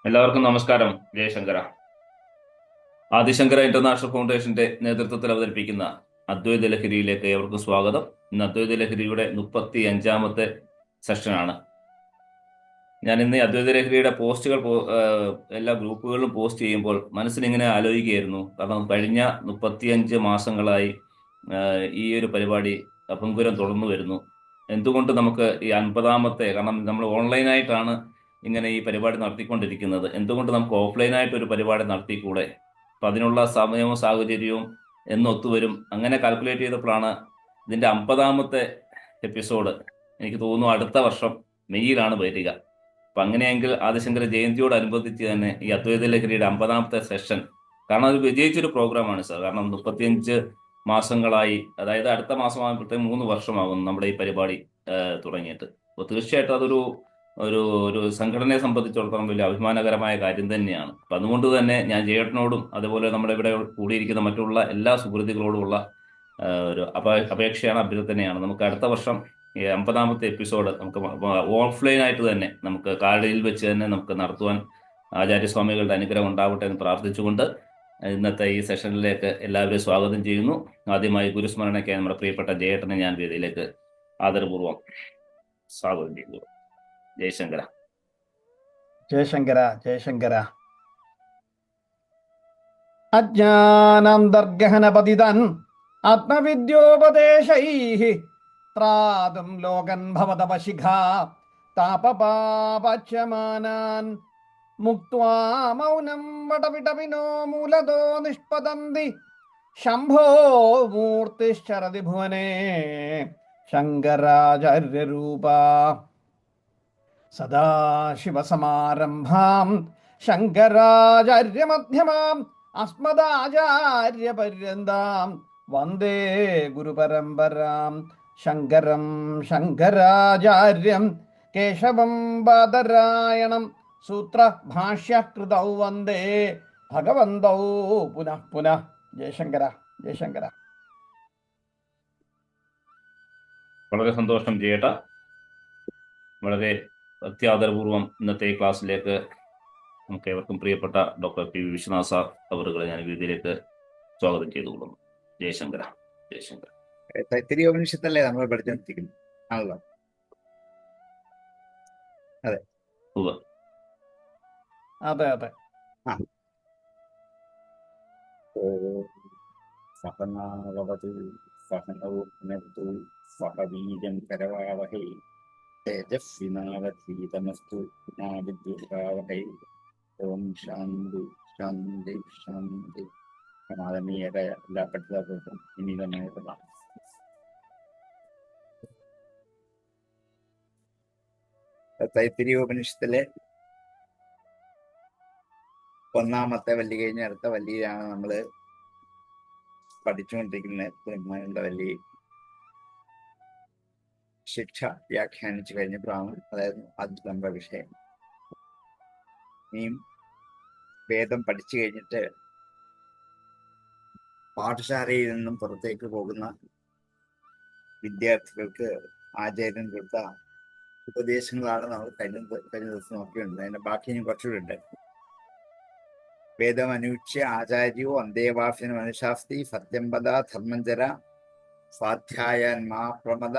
എല്ലാവർക്കും നമസ്കാരം. ജയശങ്കര. ആദിശങ്കര ഇന്റർനാഷണൽ ഫൗണ്ടേഷന്റെ നേതൃത്വത്തിൽ അവതരിപ്പിക്കുന്ന അദ്വൈത ലഹരിയിലേക്ക് ഏവർക്കും സ്വാഗതം. ഇന്ന് അദ്വൈത ലഹരിയുടെ 35ാമത്തെ സെഷനാണ്. ഞാൻ ഇന്ന് ഈ അദ്വൈത ലഹരിയുടെ പോസ്റ്റുകൾ എല്ലാ ഗ്രൂപ്പുകളിലും പോസ്റ്റ് ചെയ്യുമ്പോൾ മനസ്സിലിങ്ങനെ ആലോചിക്കുകയായിരുന്നു. കാരണം കഴിഞ്ഞ 35 മാസങ്ങളായി ഈ ഒരു പരിപാടി അഭംഗുരം തുടർന്നു വരുന്നു. എന്തുകൊണ്ട് നമുക്ക് ഈ 50ാമത്തെ, കാരണം നമ്മൾ ഓൺലൈനായിട്ടാണ് ഇങ്ങനെ ഈ പരിപാടി നടത്തിക്കൊണ്ടിരിക്കുന്നത്, എന്തുകൊണ്ട് നമുക്ക് ഓഫ്ലൈനായിട്ട് ഒരു പരിപാടി നടത്തിക്കൂടെ? അപ്പം അതിനുള്ള സമയവും സാഹചര്യവും എന്നൊത്തുവരും. അങ്ങനെ കാൽക്കുലേറ്റ് ചെയ്തപ്പോഴാണ് ഇതിൻ്റെ 50ാമത്തെ എപ്പിസോഡ് എനിക്ക് തോന്നുന്നു അടുത്ത വർഷം മെയ്യിലാണ് വരിക. അപ്പം അങ്ങനെയെങ്കിൽ ആദിശങ്കര ജയന്തിയോടനുബന്ധിച്ച് തന്നെ ഈ അദ്വൈത ലഹരിയുടെ 50ാമത്തെ സെഷൻ, കാരണം അത് വിജയിച്ചൊരു പ്രോഗ്രാമാണ് സാർ. കാരണം 35 മാസങ്ങളായി, അതായത് അടുത്ത മാസമാകുമ്പോഴത്തേക്ക് 3 വർഷമാകും നമ്മുടെ ഈ പരിപാടി തുടങ്ങിയിട്ട്. അപ്പോൾ തീർച്ചയായിട്ടും അതൊരു ഒരു ഒരു സംഘടനയെ സംബന്ധിച്ചിടത്തോളം വലിയ അഭിമാനകരമായ കാര്യം തന്നെയാണ്. അപ്പം അതുകൊണ്ട് തന്നെ ഞാൻ ജയേട്ടനോടും അതുപോലെ നമ്മുടെ ഇവിടെ കൂടിയിരിക്കുന്ന മറ്റുള്ള എല്ലാ സുഹൃത്തുക്കളോടുമുള്ള ഒരു അപേക്ഷയാണ്, അഭ്യർത്ഥനയാണ്. നമുക്ക് അടുത്ത വർഷം ഈ 50ാമത്തെ എപ്പിസോഡ് നമുക്ക് ഓഫ്ലൈൻ ആയിട്ട് തന്നെ നമുക്ക് കാലടിയിൽ വെച്ച് തന്നെ നമുക്ക് നടത്തുവാൻ ആചാര്യസ്വാമികളുടെ അനുഗ്രഹം ഉണ്ടാവട്ടെ എന്ന് പ്രാർത്ഥിച്ചുകൊണ്ട് ഇന്നത്തെ ഈ സെഷനിലേക്ക് എല്ലാവരെയും സ്വാഗതം ചെയ്യുന്നു. ആദ്യമായി ഗുരുസ്മരണയ്ക്കായി നമ്മുടെ പ്രിയപ്പെട്ട ജയേട്ടനെ ഞാൻ വേദിയിലേക്ക് ആദരപൂർവ്വം സ്വാഗതം ചെയ്യുന്നു. ജയശങ്കര. ജയശങ്കര. ജയശങ്കര. അജ്ഞാനാന്തർഗഹനപതിതൻ ആത്മവിദ്യോപദേശൈഃ ത്രാതും ലോകൻ ഭവതപശിഖാ താപപാപച്യമാനാൻ മുക്ത്വാ മൗനം വടവിടവിനോ മൂലതോ നിഷ്പതന്തി ശംഭോ മൂർത്തിശ്ചരതി ഭുവനേ ശങ്കരാചാര്യരൂപാ സദാശിവസമാരംഭാം ശങ്കരാചാര്യമധ്യമാം അസ്മദാചാര്യപര്യന്താം വന്ദേ ഗുരുപരമ്പരാം. ശങ്കരം ശങ്കരാചാര്യം കേശവം ബാദരായണം സൂത്രഭാഷ്യകൃതൗ വന്ദേ ഭഗവന്തൗ പുനഃ പുനഃ. ജയശങ്കര. ജയശങ്കര. വളരെ സന്തോഷം ജയേട്ട. വളരെ അത്യാദരപൂർവ്വം ഇന്നത്തെ ഈ ക്ലാസ്സിലേക്ക് നമുക്ക് ഏവർക്കും പ്രിയപ്പെട്ട doctor P V Vishwanath sir അവറുകളെ ഞാൻ വേദിയിലേക്ക് സ്വാഗതം ചെയ്തുകൊള്ളുന്നു. ജയശങ്കര. ജയശങ്കര. തൈത്തിരീയോപനിഷത്തല്ലേ നമ്മൾ പഠിച്ചുകൊണ്ടിരിക്കുന്നത് ആണല്ലോ? അതെ അതെ അതെ. സഹനാവതു സഹനൗ പുനർതു സഹ വീര്യം കരവാവഹൈ തേജസ്വിനാവധീതമസ്തു മാ വിദ്വിഷാവഹൈ. ഓം ശാന്തി ശാന്തി ശാന്തി. സമാധാനീയത എല്ലാ പഠിതാക്കൾക്കും ഇനി തന്നെ തൈത്തിരീയോപനിഷത്തിലെ 1ാമത്തെ വല്ലി കഴിഞ്ഞ അടുത്ത വല്ലിയിലാണ് നമ്മൾ പഠിച്ചുകൊണ്ടിരിക്കുന്നത്. ബ്രഹ്മാനന്ദ വല്ലി ശിക്ഷ വ്യാഖ്യാനിച്ചു കഴിഞ്ഞപ്പോഴാണ്, അതായത് അത് നമ്മുടെ വിഷയം. ഇനിയും വേദം പഠിച്ചു കഴിഞ്ഞിട്ട് പാഠശാലയിൽ നിന്നും പുറത്തേക്ക് പോകുന്ന വിദ്യാർത്ഥികൾക്ക് ആചാര്യൻ കൊടുത്ത ഉപദേശങ്ങളാണ് നമ്മൾ കഴിഞ്ഞ ദിവസം നോക്കിയിട്ടുണ്ട്. അതിന്റെ ബാക്കി ഇനി കുറച്ചുകൂടെ ഉണ്ട്. വേദമനുച്യ ആചാര്യോ അന്തേവാസിനു അനുശാസ്തി സത്യം പദ ധർമ്മഞ്ചര സ്വാധ്യായന്മാ പ്രമദ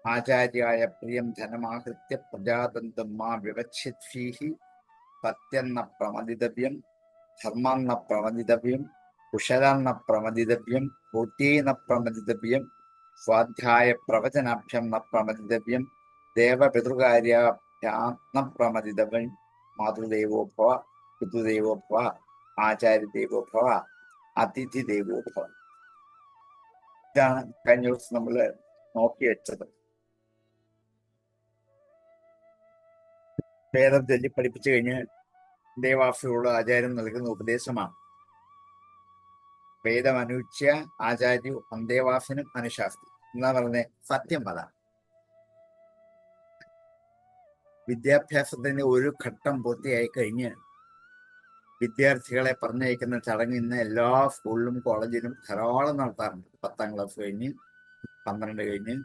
ആചാര്യായ പ്രിയം ധനമാഹൃത്യ പ്രജാതന്തും മാ വിവക്ഷിത്ഫീഹി. സത്യം ന പ്രമദിതവ്യം, ധർമ്മം ന പ്രമദിതവ്യം, കുശലം ന പ്രമദിതവ്യം, ബുദ്ധി ന പ്രമദിതവ്യം, സ്വാധ്യായ പ്രവചനാഭ്യം ന പ്രമദിതവ്യം, ദേവപിതൃകാര്യാഭ്യാം ന പ്രമദിതവ്യം, മാതൃദേവോഭവ, പിതൃദേവോഭവ, ആചാര്യദേവോഭവ, അതിഥിദേവോഭവ. ഇതാണ് കഴിഞ്ഞ ദിവസം നമ്മൾ നോക്കി വെച്ചത്. വേദം ചൊല്ലി പഠിപ്പിച്ചു കഴിഞ്ഞ് ദേവാസുള്ള ആചാര്യൻ നൽകുന്ന ഉപദേശമാണ്. വേദമനുച്യ ആചാര്യു അന്തേവാസിനും അനുശാസ്തി എന്നാ പറഞ്ഞ സത്യം പദ. വിദ്യാഭ്യാസത്തിന്റെ ഒരു ഘട്ടം പൂർത്തിയായി കഴിഞ്ഞ് വിദ്യാർത്ഥികളെ പറഞ്ഞയക്കുന്ന ചടങ്ങ് ഇന്ന് എല്ലാ സ്കൂളിലും കോളേജിലും ധാരാളം നടത്താറുണ്ട്. 10ാം ക്ലാസ് കഴിഞ്ഞ്, 12 കഴിഞ്ഞ്,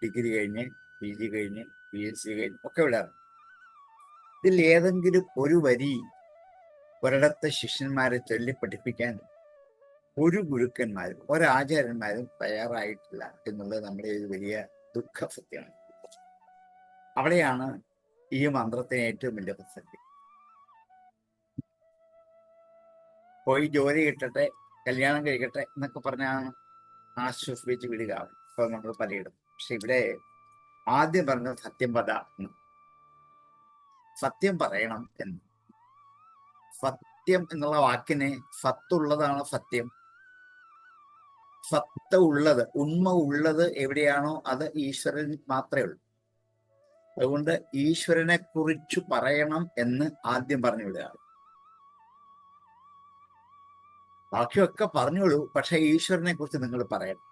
ഡിഗ്രി കഴിഞ്ഞ്, PG കഴിഞ്ഞ്, PhD കഴിഞ്ഞ് ഒക്കെ വിടാറുണ്ട്. ഇതിൽ ഏതെങ്കിലും ഒരു വരി ഒരിടത്ത് ശിഷ്യന്മാരെ ചൊല്ലി പഠിപ്പിക്കാൻ ഒരു ഗുരുക്കന്മാരും ഒരാചാര്യന്മാരും തയ്യാറായിട്ടില്ല എന്നുള്ളത് നമ്മുടെ ഒരു വലിയ ദുഃഖ സത്യമാണ്. അവിടെയാണ് ഈ മന്ത്രത്തിന് ഏറ്റവും വലിയ പ്രസക്തി. പോയി ജോലി കിട്ടട്ടെ, കല്യാണം കഴിക്കട്ടെ എന്നൊക്കെ പറഞ്ഞാണ് ആശ്വസിപ്പിച്ച് വിടുക. ഇപ്പൊ നമ്മൾ പലയിടും. പക്ഷെ ഇവിടെ ആദ്യം പറഞ്ഞത് സത്യം പദ എന്ന്, സത്യം പറയണം എന്ന്. സത്യം എന്നുള്ള വാക്കിന് സത്തുള്ളതാണ് സത്യം. സത്ത ഉള്ളത്, ഉണ്മ ഉള്ളത് എവിടെയാണോ അത് ഈശ്വരൻ മാത്രമേ ഉള്ളൂ. അതുകൊണ്ട് ഈശ്വരനെ കുറിച്ച് പറയണം എന്ന് ആദ്യം പറഞ്ഞു വിടുക. ബാക്കിയൊക്കെ പറഞ്ഞോളൂ, പക്ഷെ ഈശ്വരനെ കുറിച്ച് നിങ്ങൾ പറയണം.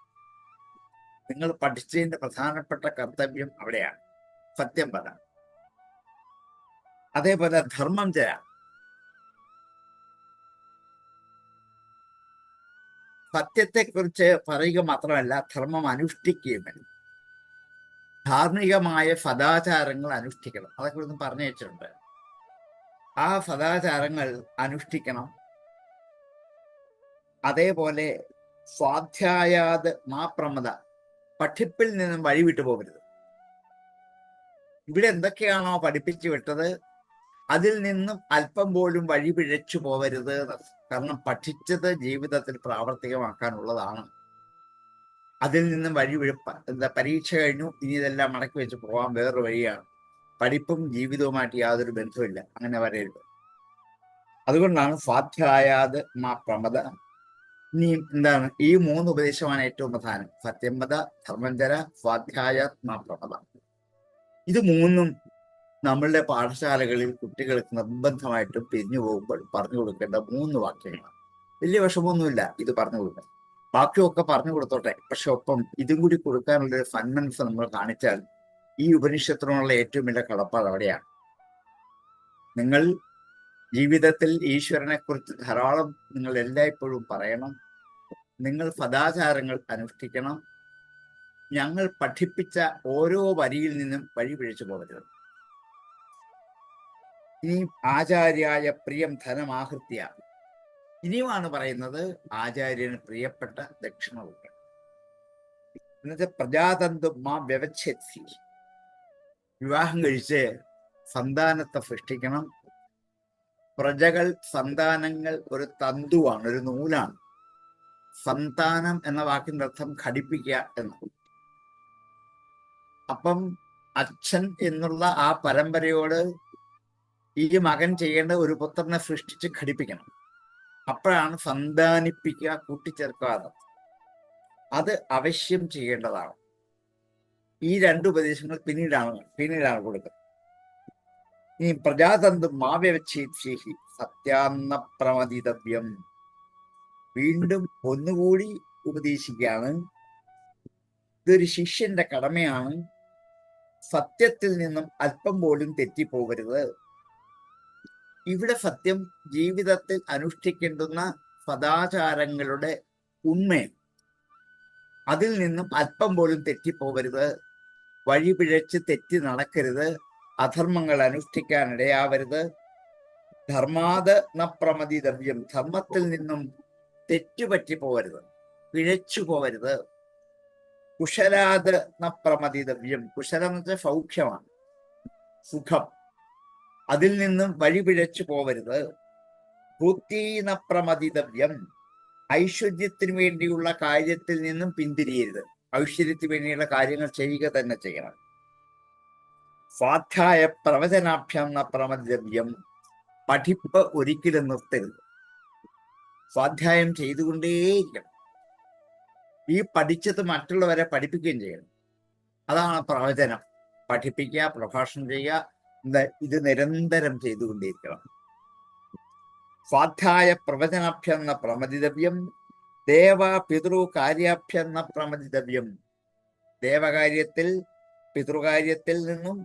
നിങ്ങൾ പഠിച്ചതിന്റെ പ്രധാനപ്പെട്ട കർത്തവ്യം അവിടെയാണ്. സത്യം പറ. അതേപോലെ ധർമ്മം ചെയ്യാം. സത്യത്തെക്കുറിച്ച് പറയുക മാത്രമല്ല, ധർമ്മം അനുഷ്ഠിക്കുകയും വേണം. ധാർമ്മികമായ സദാചാരങ്ങൾ അനുഷ്ഠിക്കണം. അതൊക്കെ ഒന്ന് പറഞ്ഞു വെച്ചിട്ടുണ്ട്. ആ സദാചാരങ്ങൾ അനുഷ്ഠിക്കണം. അതേപോലെ സ്വാധ്യായാത് മാ പ്രമദ, പഠിപ്പിൽ നിന്നും വഴിവിട്ടു പോകരുത്. ഇവിടെ എന്തൊക്കെയാണോ പഠിപ്പിച്ചു വിട്ടത് അതിൽ നിന്നും അല്പം പോലും വഴി പിഴച്ചു പോകരുത്. കാരണം പഠിച്ചത് ജീവിതത്തിൽ പ്രാവർത്തികമാക്കാനുള്ളതാണ്. അതിൽ നിന്നും പരീക്ഷ കഴിഞ്ഞു, ഇനി ഇതെല്ലാം മടക്കി വെച്ച് പോകാൻ വേറൊരു വഴിയാണ്. പഠിപ്പും ജീവിതവുമായിട്ട് യാതൊരു ബന്ധമില്ല, അങ്ങനെ വരരുത്. അതുകൊണ്ടാണ് സ്വാധ്യായാത് മാ പ്രമദ. ഇനി എന്താണ്? ഈ 3 ഉപദേശമാണ് ഏറ്റവും പ്രധാനം. സത്യംവദ, ധർമ്മഞ്ചര, സ്വാധ്യായാത് മാ പ്രമദ. ഇത് 3 നമ്മളുടെ പാഠശാലകളിൽ കുട്ടികൾക്ക് നിർബന്ധമായിട്ടും പിരിഞ്ഞു പോകുമ്പോൾ പറഞ്ഞു കൊടുക്കേണ്ട 3 വാക്യങ്ങളാണ്. വലിയ വിഷമമൊന്നുമില്ല ഇത് പറഞ്ഞു കൊടുക്കാൻ. ബാക്കിയൊക്കെ പറഞ്ഞു കൊടുത്തോട്ടെ, പക്ഷെ ഒപ്പം ഇതും കൂടി കൊടുക്കാനുള്ളൊരു സന്മനസ് നമ്മൾ കാണിച്ചാൽ ഈ ഉപനിഷത്തിനുള്ള ഏറ്റവും വലിയ കടപ്പാട് അവിടെയാണ്. നിങ്ങൾ ജീവിതത്തിൽ ഈശ്വരനെ കുറിച്ച് ധാരാളം നിങ്ങൾ എല്ലായ്പ്പോഴും പറയണം. നിങ്ങൾ സദാചാരങ്ങൾ അനുഷ്ഠിക്കണം. ഞങ്ങൾ പഠിപ്പിച്ച ഓരോ വരിയിൽ നിന്നും വഴി പിഴച്ചു പോകരുത്. ഇനി ആചാര്യായ പ്രിയം ധനമാഹൃത്യ, ഇനിയുമാണ് പറയുന്നത് ആചാര്യന് പ്രിയപ്പെട്ട ദക്ഷിണ കൊടുക്കണം. എന്നിട്ട് പ്രജാതന്തു മാ വ്യവച്ഛേദി, വിവാഹം കഴിച്ച് സന്താനത്തെ സൃഷ്ടിക്കണം. പ്രജകൾ, സന്താനങ്ങൾ ഒരു തന്തുവാണ്, ഒരു നൂലാണ്. സന്താനം എന്ന വാക്കിന്റെ അർത്ഥം ഘടിപ്പിക്കുക എന്നാണ്. അപ്പം അച്ഛൻ എന്നുള്ള ആ പരമ്പരയോട് ഈ മകൻ ചെയ്യേണ്ട ഒരു പുത്രനെ സൃഷ്ടിച്ച് ഘടിപ്പിക്കണം. അപ്പോഴാണ് സന്താനിപ്പിക്കുക, കൂട്ടിച്ചേർക്കുക. അത് അവശ്യം ചെയ്യേണ്ടതാണ്. ഈ 2 ഉപദേശങ്ങൾ പിന്നീടാണ് കൊടുക്കുന്നത്. ഇനി പ്രജാതന്തു മാവ്യവച്ഛേദി സത്യാന്ന പ്രമദിതവ്യം, വീണ്ടും ഒന്നുകൂടി ഉപദേശിക്കുകയാണ്. ഇതൊരു ശിഷ്യന്റെ കടമയാണ്. സത്യത്തിൽ നിന്നും അല്പം പോലും തെറ്റിപ്പോകരുത്. ഇവിടെ സത്യം ജീവിതത്തിൽ അനുഷ്ഠിക്കേണ്ടുന്ന സദാചാരങ്ങളുടെ ഉണ്മയും, അതിൽ നിന്നും അല്പം പോലും തെറ്റിപ്പോകരുത്. വഴി പിഴച്ച് തെറ്റി നടക്കരുത്. അധർമ്മങ്ങൾ അനുഷ്ഠിക്കാനിടയാവരുത്. ധർമാത് ന പ്രമദിതവ്യം, ധർമ്മത്തിൽ നിന്നും തെറ്റുപറ്റി പോകരുത്, പിഴച്ചു പോകരുത്. കുശലാത് ന പ്രമദിതവ്യം, കുശലം എന്ന് വെച്ചാൽ സൗഖ്യമാണ്, സുഖം, അതിൽ നിന്നും വഴി പിഴച്ചു പോകരുത്. ഭൂത്തീന പ്രമദിതവ്യം, ഐശ്വര്യത്തിന് വേണ്ടിയുള്ള കാര്യത്തിൽ നിന്നും പിന്തിരിയരുത്. ഐശ്വര്യത്തിന് വേണ്ടിയുള്ള കാര്യങ്ങൾ ചെയ്യുക തന്നെ ചെയ്യണം. സ്വാധ്യായ പ്രവചനാഭ്യം ന പ്രമദിതവ്യം, പഠിപ്പ് ഒരിക്കലും നിർത്തരുത്. സ്വാധ്യായം ചെയ്തുകൊണ്ടേയിരിക്കണം. ഈ പഠിച്ചത് മറ്റുള്ളവരെ പഠിപ്പിക്കുകയും ചെയ്യണം. അതാണ് പ്രവചനം. പഠിപ്പിക്കുക, പ്രഭാഷണം ചെയ്യുക, ഇത് നിരന്തരം ചെയ്തുകൊണ്ടേയിരിക്കണം. സ്വാധ്യായ പ്രവചനാഭ്യം ന പ്രമദിതവ്യം, ദേവ പിതൃ കാര്യാഭ്യം ന പ്രമദിതവ്യം, ദേവകാര്യത്തിൽ പിതൃകാര്യത്തിൽ നിന്നും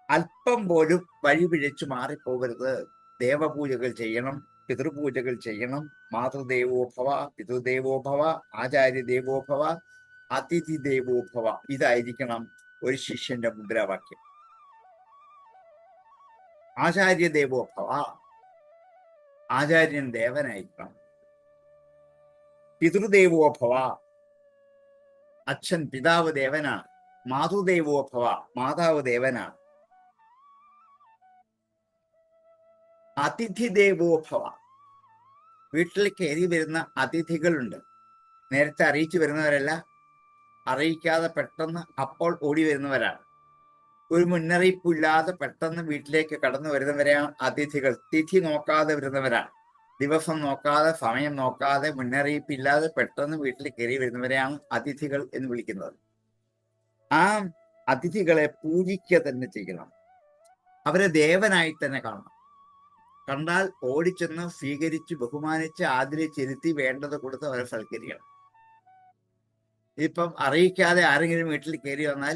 അല്പം പോലും വഴിപിഴച്ചു മാറിപ്പോകരുത്. ദേവപൂജകൾ ചെയ്യണം, പിതൃപൂജകൾ ചെയ്യണം. മാതൃദേവോഭവ, പിതൃദേവോഭവ, ആചാര്യദേവോഭവ, അതിഥി ദേവോഭവ, ഇതായിരിക്കണം ഒരു ശിഷ്യന്റെ മുദ്രാവാക്യം. ആചാര്യ ദേവോ ഭവ, ആചാര്യൻ ദേവനായിരിക്കണം. പിതൃദേവോ ഭവ, അച്ഛൻ പിതാവ് ദേവനാണ്. മാതൃദേവോ ഭവ, മാതാവ് ദേവനാണ്. അതിഥി ദേവോ ഭവ, വീട്ടിൽ കയറി വരുന്ന അതിഥികളുണ്ട്. നേരത്തെ അറിയിച്ചു വരുന്നവരല്ല, അറിയിക്കാതെ പെട്ടെന്ന് അപ്പോൾ ഓടി വരുന്നവരാണ്. ഒരു മുന്നറിയിപ്പില്ലാതെ പെട്ടെന്ന് വീട്ടിലേക്ക് കടന്നു വരുന്നവരെയാണ് അതിഥികൾ. തിഥി നോക്കാതെ വരുന്നവരാണ്. ദിവസം നോക്കാതെ, സമയം നോക്കാതെ, മുന്നറിയിപ്പില്ലാതെ പെട്ടെന്ന് വീട്ടിൽ കയറി വരുന്നവരെയാണ് അതിഥികൾ എന്ന് വിളിക്കുന്നത്. ആ അതിഥികളെ പൂജിക്കുക തന്നെ ചെയ്യണം. അവരെ ദേവനായി തന്നെ കാണണം. കണ്ടാൽ ഓടിച്ചെന്ന് സ്വീകരിച്ച് ബഹുമാനിച്ച് ആദരിച്ചിരുത്തി വേണ്ടത് കൊടുത്ത് അവരെ സൽക്കരിക്കണം. ഇപ്പം അറിയിക്കാതെ ആരെങ്കിലും വീട്ടിൽ കയറി വന്നാൽ,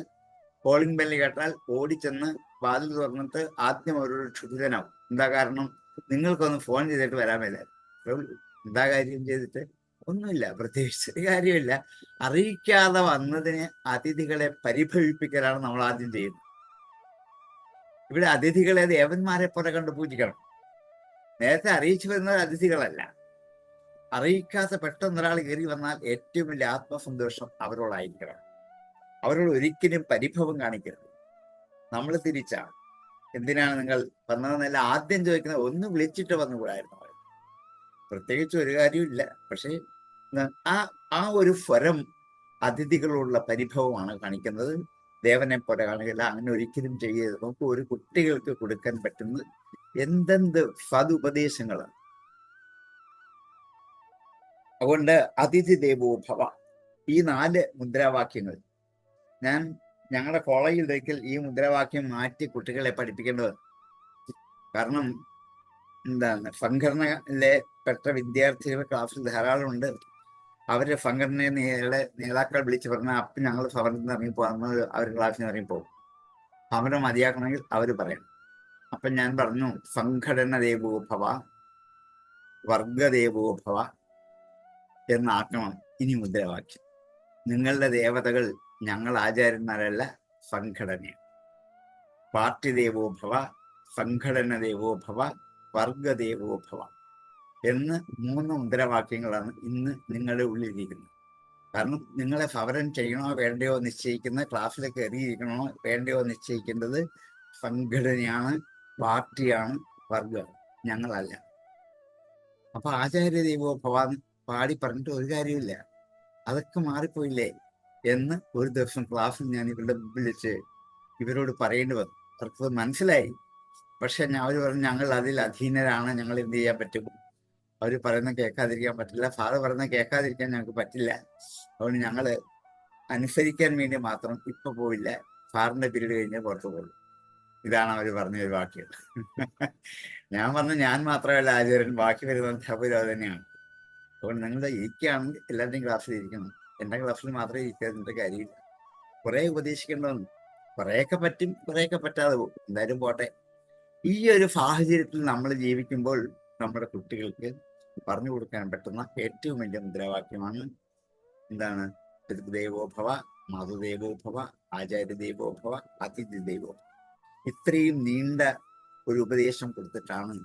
കോളിംഗ് ബെല്ല് കേട്ടാൽ ഓടിച്ചെന്ന് വാതിൽ തുറന്നിട്ട് ആദ്യം അവരോട് ക്ഷുഭിതനാവും. എന്താ കാരണം? നിങ്ങൾക്കൊന്ന് ഫോൺ ചെയ്തിട്ട് വരാൻ മേലായിരുന്നു. എന്താ കാര്യം ചെയ്തിട്ട്? ഒന്നുമില്ല, പ്രത്യേകിച്ച് കാര്യമില്ല. അറിയിക്കാതെ വന്നതിന് അതിഥികളെ പരിഭവിപ്പിക്കലാണ് നമ്മൾ ആദ്യം ചെയ്യുന്നത്. ഇവിടെ അതിഥികളെ ദേവന്മാരെ പോലെ കണ്ട് പൂജിക്കണം. നേരത്തെ അറിയിച്ചു വരുന്നത് അതിഥികളല്ല. അറിയിക്കാതെ പെട്ടെന്ന് ഒരാൾ കയറി വന്നാൽ ഏറ്റവും വലിയ ആത്മസന്തോഷം അവരോടായിരിക്കണം. അവരോട് ഒരിക്കലും പരിഭവം കാണിക്കരുത്. നമ്മൾ തിരിച്ചാണ്. എന്തിനാണ് നിങ്ങൾ വന്നതെന്നല്ല ആദ്യം ചോദിക്കുന്നത്. ഒന്ന് വിളിച്ചിട്ട് വന്നുകൂടായിരുന്നു. പ്രത്യേകിച്ച് ഒരു കാര്യമില്ല. പക്ഷേ ആ ഒരു സ്വരം അതിഥികളോടുള്ള പരിഭവമാണ് കാണിക്കുന്നത്. ദേവനെ പോലെ കാണുകയില്ല. അങ്ങനെ ഒരിക്കലും ചെയ്യരുത്. നമുക്ക് ഒരു കുട്ടികൾക്ക് കൊടുക്കാൻ പറ്റുന്നത് എന്തെന്ത് സതുപദേശങ്ങളാണ്. അതുകൊണ്ട് അതിഥി ദേവോ ഭവ, ഈ 4 മുദ്രാവാക്യങ്ങൾ ഞങ്ങളുടെ കോളേജിൽ ഈ മുദ്രാവാക്യം മാറ്റി കുട്ടികളെ പഠിപ്പിക്കേണ്ടത്. കാരണം എന്താണ്, സംഘടനയിലെ പെട്ട വിദ്യാർത്ഥികൾ ക്ലാസ്സിൽ ധാരാളം ഉണ്ട്. അവര് സംഘടനയുടെ നേതാക്കൾ വിളിച്ച് പറഞ്ഞാൽ അപ്പം ഞങ്ങൾ സമരത്തിൽ നിന്ന് ഇറങ്ങിപ്പോകുന്ന അവർ ക്ലാസ്സിൽ നിന്ന് ഇറങ്ങിപ്പോകും. സമരം മതിയാക്കണമെങ്കിൽ അവർ പറയണം. അപ്പം ഞാൻ പറഞ്ഞു, സംഘടന ദേവോ ഭവ, വർഗദേവോ ഭവ എന്നാക്കണം ഇനി മുദ്രാവാക്യം. നിങ്ങളുടെ ദേവതകൾ ഞങ്ങൾ ആചാര്യന്മാരല്ല, സംഘടനയാണ്. പാർട്ടി ദേവോ ഭവ, സംഘടന ദേവോ ഭവ, വർഗദേവോ ഭവ എന്ന് 3 മുദ്രാവാക്യങ്ങളാണ് ഇന്ന് നിങ്ങളുടെ ഉള്ളിലിരിക്കുന്നത്. കാരണം നിങ്ങളെ സമരം ചെയ്യണോ വേണ്ടയോ നിശ്ചയിക്കുന്ന, ക്ലാസ്സിൽ കയറിയിരിക്കണോ വേണ്ടയോ നിശ്ചയിക്കേണ്ടത് സംഘടനയാണ്, പാർട്ടിയാണ്, വർഗമാണ്, ഞങ്ങളല്ല. അപ്പൊ ആചാര്യ ദേവോ ഭവാൻ പാടി പറഞ്ഞിട്ട് ഒരു കാര്യമില്ല. അതൊക്കെ മാറിപ്പോയില്ലേ എന്ന് ഒരു ദിവസം ക്ലാസ്സിൽ ഞാൻ ഇവരുടെ വിളിച്ച് ഇവരോട് പറയേണ്ടി വന്നു. അവർക്ക് മനസ്സിലായി. പക്ഷെ അവർ പറഞ്ഞു, ഞങ്ങൾ അതിൽ അധീനരാണ്, ഞങ്ങൾ എന്ത് ചെയ്യാൻ പറ്റും? അവർ പറയുന്നത് കേൾക്കാതിരിക്കാൻ പറ്റില്ല, ഫാദർ പറയുന്നത് കേൾക്കാതിരിക്കാൻ ഞങ്ങൾക്ക് പറ്റില്ല. അതുകൊണ്ട് ഞങ്ങൾ അനുസരിക്കാൻ വേണ്ടി മാത്രം ഇപ്പൊ പോയില്ല, ഫാദറിന്റെ പീരീഡ് കഴിഞ്ഞ് പുറത്തു പോകും. ഇതാണ് അവർ പറഞ്ഞ ഒരു വാക്യം. ഞാൻ പറഞ്ഞു, ഞാൻ മാത്രമല്ല ആചാര്യൻ, ബാക്കി വരുന്ന അധ്യാപകരും അത് തന്നെയാണ്. അതുകൊണ്ട് നിങ്ങൾ ഇരിക്കുകയാണെങ്കിൽ എല്ലാവരുടെയും ക്ലാസ്സിൽ ഇരിക്കണം. എൻ്റെ ക്ലാസ്സിൽ മാത്രമേ ഇരിക്കാതിന്റെ കാര്യമില്ല. കുറെ ഉപദേശിക്കേണ്ടതെന്ന്, കുറേയൊക്കെ പറ്റും, കുറേയൊക്കെ പറ്റാതെ പോകും. എന്തായാലും പോട്ടെ. ഈ ഒരു സാഹചര്യത്തിൽ നമ്മൾ ജീവിക്കുമ്പോൾ നമ്മുടെ കുട്ടികൾക്ക് പറഞ്ഞു കൊടുക്കാൻ പറ്റുന്ന ഏറ്റവും വലിയ മുദ്രാവാക്യമാണ് എന്താണ്? പിതൃദേവോ ഭവ, മാതൃദേവോ ഭവ, ആചാര്യ ദേവോ ഭവ, അതിഥി ദേവോ. ഇത്രയും നീണ്ട ഒരു ഉപദേശം കൊടുത്തിട്ടാണ്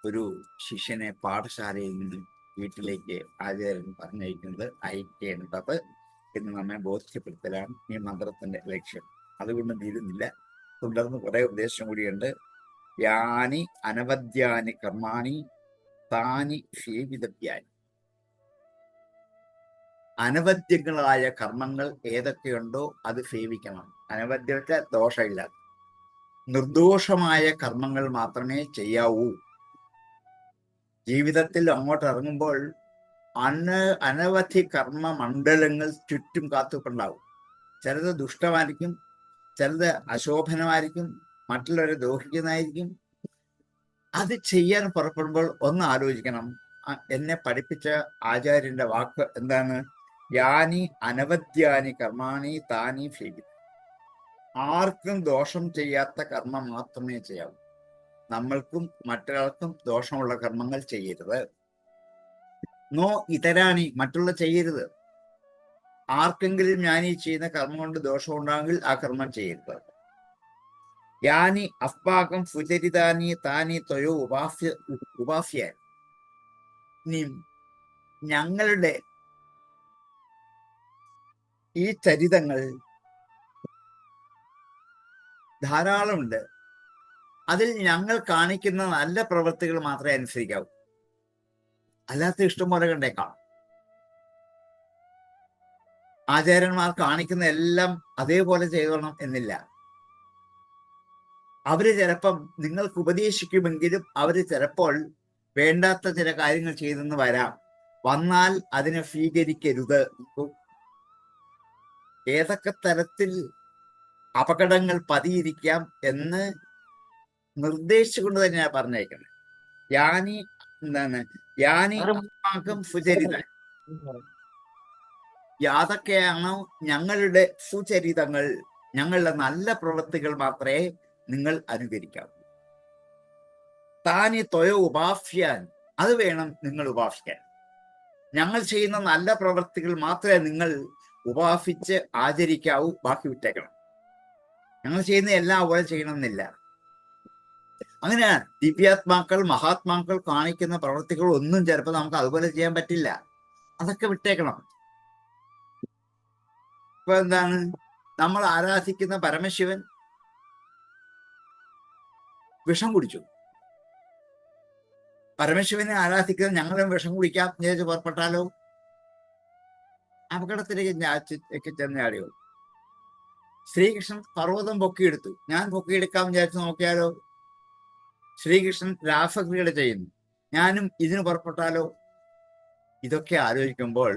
ഒരു ശിഷ്യനെ പാഠശാലയിൽ നിന്ന് വീട്ടിലേക്ക് ആചാര്യൻ പറഞ്ഞയക്കുന്നത്, അയക്കേണ്ടത് എന്ന് നമ്മെ ബോധ്യപ്പെടുത്തലാണ് ഈ മന്ത്രത്തിന്റെ ലക്ഷ്യം. അതുകൊണ്ട് തീരുന്നില്ല. തുടർന്ന് കുറെ ഉപദേശം കൂടിയുണ്ട്. യാനി അനവദ്യാനി കർമാണി താനി സേവിതവ്യാനി. അനവദ്യങ്ങളായ കർമ്മങ്ങൾ ഏതൊക്കെയുണ്ടോ അത് സേവിക്കണം. അനവദ്യ ദോഷമില്ല. നിർദോഷമായ കർമ്മങ്ങൾ മാത്രമേ ചെയ്യാവൂ. ജീവിതത്തിൽ അങ്ങോട്ട് ഇറങ്ങുമ്പോൾ അനവധി കർമ്മ മണ്ഡലങ്ങൾ ചുറ്റും കാത്തുകൊണ്ടാവും. ചിലത് ദുഷ്ടമായിരിക്കും, ചിലത് അശോഭനമായിരിക്കും, മറ്റുള്ളവരെ ദ്രോഹിക്കുന്നതായിരിക്കും. അത് ചെയ്യാൻ പുറപ്പെടുമ്പോൾ ഒന്ന് ആലോചിക്കണം. എന്നെ പഠിപ്പിച്ച ആചാര്യന്റെ വാക്ക് എന്താണ്? യാനി അനവദ്യാനി കർമാണി താനി സേവിത. ആർക്കും ദോഷം ചെയ്യാത്ത കർമ്മം മാത്രമേ ചെയ്യാവൂ. നമ്മൾക്കും മറ്റൊരാൾക്കും ദോഷമുള്ള കർമ്മങ്ങൾ ചെയ്യരുത്. നോ ഇതരാണി, മറ്റുള്ള ചെയ്യരുത്. ആർക്കെങ്കിലും ഞാൻ ഈ ചെയ്യുന്ന കർമ്മം കൊണ്ട് ദോഷം ഉണ്ടാകുമെങ്കിൽ ആ കർമ്മം ചെയ്യരുത്. യാനി അസ്മാകം സുചരിതാനി താനി ത്വയോ ഉപാസ്യ. ഇനി ഞങ്ങളുടെ ഈ ചരിതങ്ങൾ ധാരാളമുണ്ട്. അതിൽ ഞങ്ങൾ കാണിക്കുന്ന നല്ല പ്രവൃത്തികൾ മാത്രമേ അനുസരിക്കാവൂ. അല്ലാത്ത ഇഷ്ടംപോലെ കണ്ടേക്കാം. ആചാര്യന്മാർ കാണിക്കുന്ന എല്ലാം അതേപോലെ ചെയ്യണം എന്നില്ല. അവര് ചിലപ്പം നിങ്ങൾക്ക് ഉപദേശിക്കുമെങ്കിലും അവര് ചിലപ്പോൾ വേണ്ടാത്ത ചില കാര്യങ്ങൾ ചെയ്തെന്ന് വരാം. വന്നാൽ അതിനെ സ്വീകരിക്കരുത്. ഏതൊക്കെ തരത്തിൽ അപകടങ്ങൾ പതിയിരിക്കാം എന്ന് നിർദ്ദേശിച്ചുകൊണ്ട് തന്നെയാണ് പറഞ്ഞേക്കുന്നത്. യാനി അസ്മാകം സുചരിത. യാതൊക്കെയാണോ ഞങ്ങളുടെ സുചരിതങ്ങൾ, ഞങ്ങളുടെ നല്ല പ്രവൃത്തികൾ മാത്രമേ നിങ്ങൾ അനുകരിക്കാവൂ. താനി ത്വയോ ഉപാസ്യാൻ, അത് വേണം നിങ്ങൾ ഉപാസിക്കാൻ. ഞങ്ങൾ ചെയ്യുന്ന നല്ല പ്രവൃത്തികൾ മാത്രമേ നിങ്ങൾ ഉപാസിച്ച് ആചരിക്കാവൂ. ബാക്കി വിട്ടേക്കണം. ഞങ്ങൾ ചെയ്യുന്ന എല്ലാം അതുപോലെ ചെയ്യണമെന്നില്ല. അങ്ങനെ ദിവ്യാത്മാക്കൾ മഹാത്മാക്കൾ കാണിക്കുന്ന പ്രവൃത്തികൾ ഒന്നും ചിലപ്പോൾ നമുക്ക് അതുപോലെ ചെയ്യാൻ പറ്റില്ല. അതൊക്കെ വിട്ടേക്കണം. ഇപ്പൊ എന്താണ്, നമ്മൾ ആരാധിക്കുന്ന പരമശിവൻ വിഷം കുടിച്ചു. പരമശിവനെ ആരാധിക്കുന്ന ഞങ്ങളും വിഷം കുടിക്കാം എന്ന് പുറപ്പെട്ടാലോ? അപകടത്തിലേക്ക് ചെന്നയാളിയോ? ശ്രീകൃഷ്ണൻ പർവ്വതം പൊക്കിയെടുത്തു. ഞാൻ പൊക്കിയെടുക്കാം വിചാരിച്ചു നോക്കിയാലോ? ശ്രീകൃഷ്ണൻ രാസക്രിയകൾ ചെയ്യുന്നു. ഞാനും ഇതിന് പുറപ്പെട്ടാലോ? ഇതൊക്കെ ആലോചിക്കുമ്പോൾ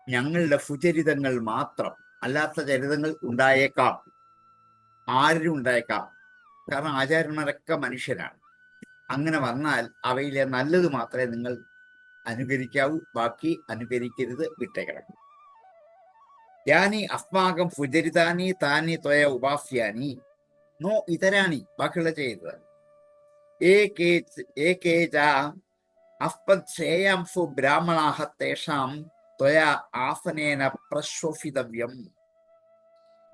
ഞങ്ങളുടെ സുചരിതങ്ങൾ മാത്രം, അല്ലാത്ത ചരിതങ്ങൾ ഉണ്ടായേക്കാം. ആരും ഉണ്ടായേക്കാം. കാരണം ആചാര്യന്മാരൊക്കെ മനുഷ്യരാണ്. അങ്ങനെ വന്നാൽ അവയിലെ നല്ലത് മാത്രമേ നിങ്ങൾ അനുകരിക്കാവൂ. ബാക്കി അനുകരിക്കരുത്, വിട്ടേക്കണം. യാനി അസ്മാകം സുചരിതാനി താനി ത്വയ ഉപാസ്യാനി നോ ഇതരാണി, ബാക്കിയുള്ള ചെയ്തത്. അസ്മത്ശ്രേയാംസു ബ്രാഹ്മണാഹ തേഷാം ത്വയാ ആസനേന പ്രശോഭിതവ്യം.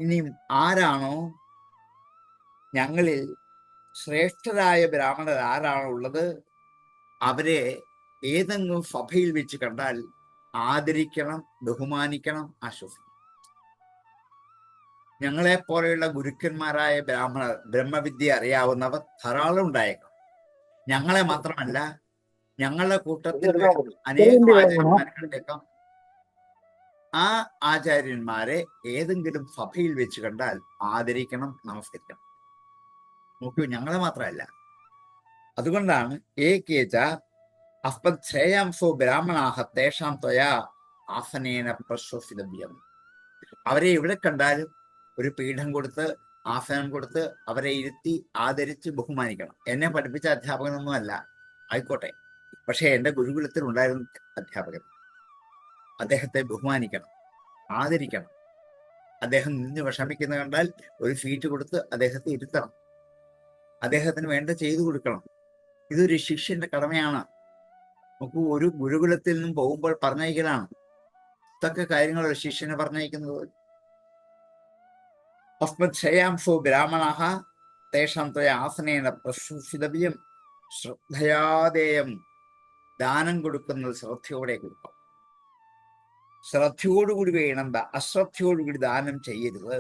ഇനിയും ആരാണോ ഞങ്ങളിൽ ശ്രേഷ്ഠരായ ബ്രാഹ്മണർ ആരാണോ ഉള്ളത്, അവരെ ഏതെങ്കിലും സഭയിൽ വെച്ച് കണ്ടാൽ ആദരിക്കണം, ബഹുമാനിക്കണം, ആശ്വസിക്കണം. ഞങ്ങളെ പോലെയുള്ള ഗുരുക്കന്മാരായ ബ്രാഹ്മണർ, ബ്രഹ്മവിദ്യ അറിയാവുന്നവർ ധാരാളം ഉണ്ടായേക്കാം. ഞങ്ങളെ മാത്രമല്ല, ഞങ്ങളുടെ കൂട്ടത്തിൽ അനേകം ആചാര്യന്മാരെ കണ്ടേക്കാം. ആ ആചാര്യന്മാരെ ഏതെങ്കിലും സഭയിൽ വെച്ച് കണ്ടാൽ ആദരിക്കണം, നമസ്കരിക്കണം. നോക്കൂ, ഞങ്ങളെ മാത്രമല്ല. അതുകൊണ്ടാണ് അസ്മത്ശ്രേയാംസോ ബ്രാഹ്മണാഹ തേഷാം ത്വയാ ആസനേന പ്രശോഭിതവ്യം. അവരെ എവിടെ കണ്ടാലും ഒരു പീഠം കൊടുത്ത്, ആസനം കൊടുത്ത് അവരെ ഇരുത്തി ആദരിച്ച് ബഹുമാനിക്കണം. എന്നെ പഠിപ്പിച്ച അധ്യാപകനൊന്നുമല്ല, ആയിക്കോട്ടെ. പക്ഷെ എൻ്റെ ഗുരുകുലത്തിൽ ഉണ്ടായിരുന്ന അധ്യാപകൻ. അദ്ദേഹത്തെ ബഹുമാനിക്കണം, ആദരിക്കണം. അദ്ദേഹം നിന്ന് വിഷമിക്കുന്ന കണ്ടാൽ ഒരു സീറ്റ് കൊടുത്ത് അദ്ദേഹത്തെ ഇരുത്തണം. അദ്ദേഹത്തിന് വേണ്ട ചെയ്തു കൊടുക്കണം. ഇതൊരു ശിഷ്യന്റെ കടമയാണ്. നമുക്ക് ഒരു ഗുരുകുലത്തിൽ നിന്നും പോകുമ്പോൾ പറഞ്ഞയക്കലാണ്. ഇതൊക്കെ കാര്യങ്ങൾ ഒരു ശിഷ്യനെ പറഞ്ഞയക്കുന്നത്. അസ്മത്ശ്രേയാംസോ ബ്രാഹ്മണാഹ തേഷാം ത്വയാ ആസനേന പ്രശോഭിതവ്യം. ശ്രദ്ധയാദേയം. ദാനം കൊടുക്കുന്നത് ശ്രദ്ധയോടെ കൊടുക്കാം. ശ്രദ്ധയോടുകൂടി വേണം. അശ്രദ്ധയോടുകൂടി ദാനം ചെയ്യരുത്.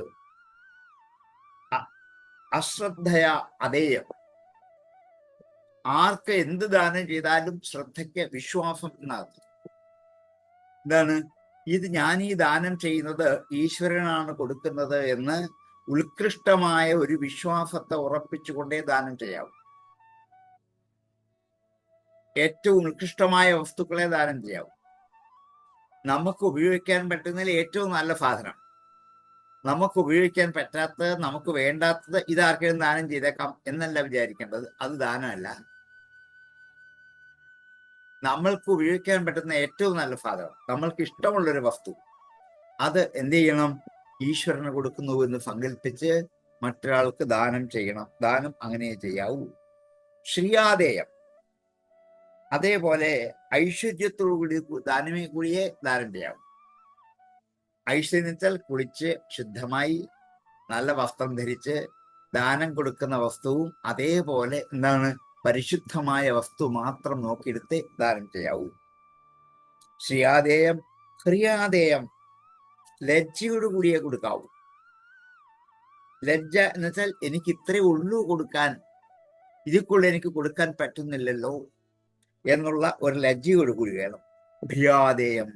അശ്രദ്ധയാ അതേയം. ആർക്ക് എന്ത് ദാനം ചെയ്താലും ശ്രദ്ധയ്ക്ക് വിശ്വാസം എന്നർത്ഥം. എന്താണ് ഇത്? ഞാൻ ഈ ദാനം ചെയ്യുന്നത് ഈശ്വരനാണ് കൊടുക്കുന്നത് എന്ന് ഉത്കൃഷ്ടമായ ഒരു വിശ്വാസത്തെ ഉറപ്പിച്ചുകൊണ്ടേ ദാനം ചെയ്യാവൂ. ഏറ്റവും ഉത്കൃഷ്ടമായ വസ്തുക്കളെ ദാനം ചെയ്യാവൂ. നമുക്ക് ഉപയോഗിക്കാൻ പറ്റുന്നതിൽ ഏറ്റവും നല്ല സാധനം, നമുക്ക് ഉപയോഗിക്കാൻ പറ്റാത്തത്, നമുക്ക് വേണ്ടാത്തത്, ഇതാർക്കെങ്കിലും ദാനം ചെയ്തേക്കാം എന്നല്ല വിചാരിക്കേണ്ടത്. അത് ദാനമല്ല. നമ്മൾക്ക് ഉപയോഗിക്കാൻ പറ്റുന്ന ഏറ്റവും നല്ല സാധനം, നമ്മൾക്ക് ഇഷ്ടമുള്ളൊരു വസ്തു, അത് എന്ത് ചെയ്യണം? ഈശ്വരന് കൊടുക്കുന്നു എന്ന് സങ്കല്പിച്ച് മറ്റൊരാൾക്ക് ദാനം ചെയ്യണം. ദാനം അങ്ങനെ ചെയ്യാവൂ. ശ്രീയാദേയം. അതേപോലെ ഐശ്വര്യത്തോടുകൂടി ദാനമേ കൂടിയേ ദാനം ചെയ്യാവൂ. ഐശ്വര്യം വെച്ചാൽ കുളിച്ച് ശുദ്ധമായി നല്ല വസ്ത്രം ധരിച്ച് ദാനം കൊടുക്കുന്ന വസ്തുവും അതേപോലെ എന്താണ് പരിശുദ്ധമായ വസ്തു മാത്രം നോക്കിയെടുത്ത് ദാനം ചെയ്യാവൂ. ശ്രീയാദേയം ഹ്രിയാദേയം ലജ്ജയോട് കൂടിയേ കൊടുക്കാവൂ. ലജ്ജ എന്ന് വെച്ചാൽ എനിക്ക് ഇത്രേ ഉള്ളൂ കൊടുക്കാൻ, ഇതിക്കുള്ള എനിക്ക് കൊടുക്കാൻ പറ്റുന്നില്ലല്ലോ എന്നുള്ള ഒരു ലജ്ജയോട് കൂടി വേണം. ഭ്രിയാദേയം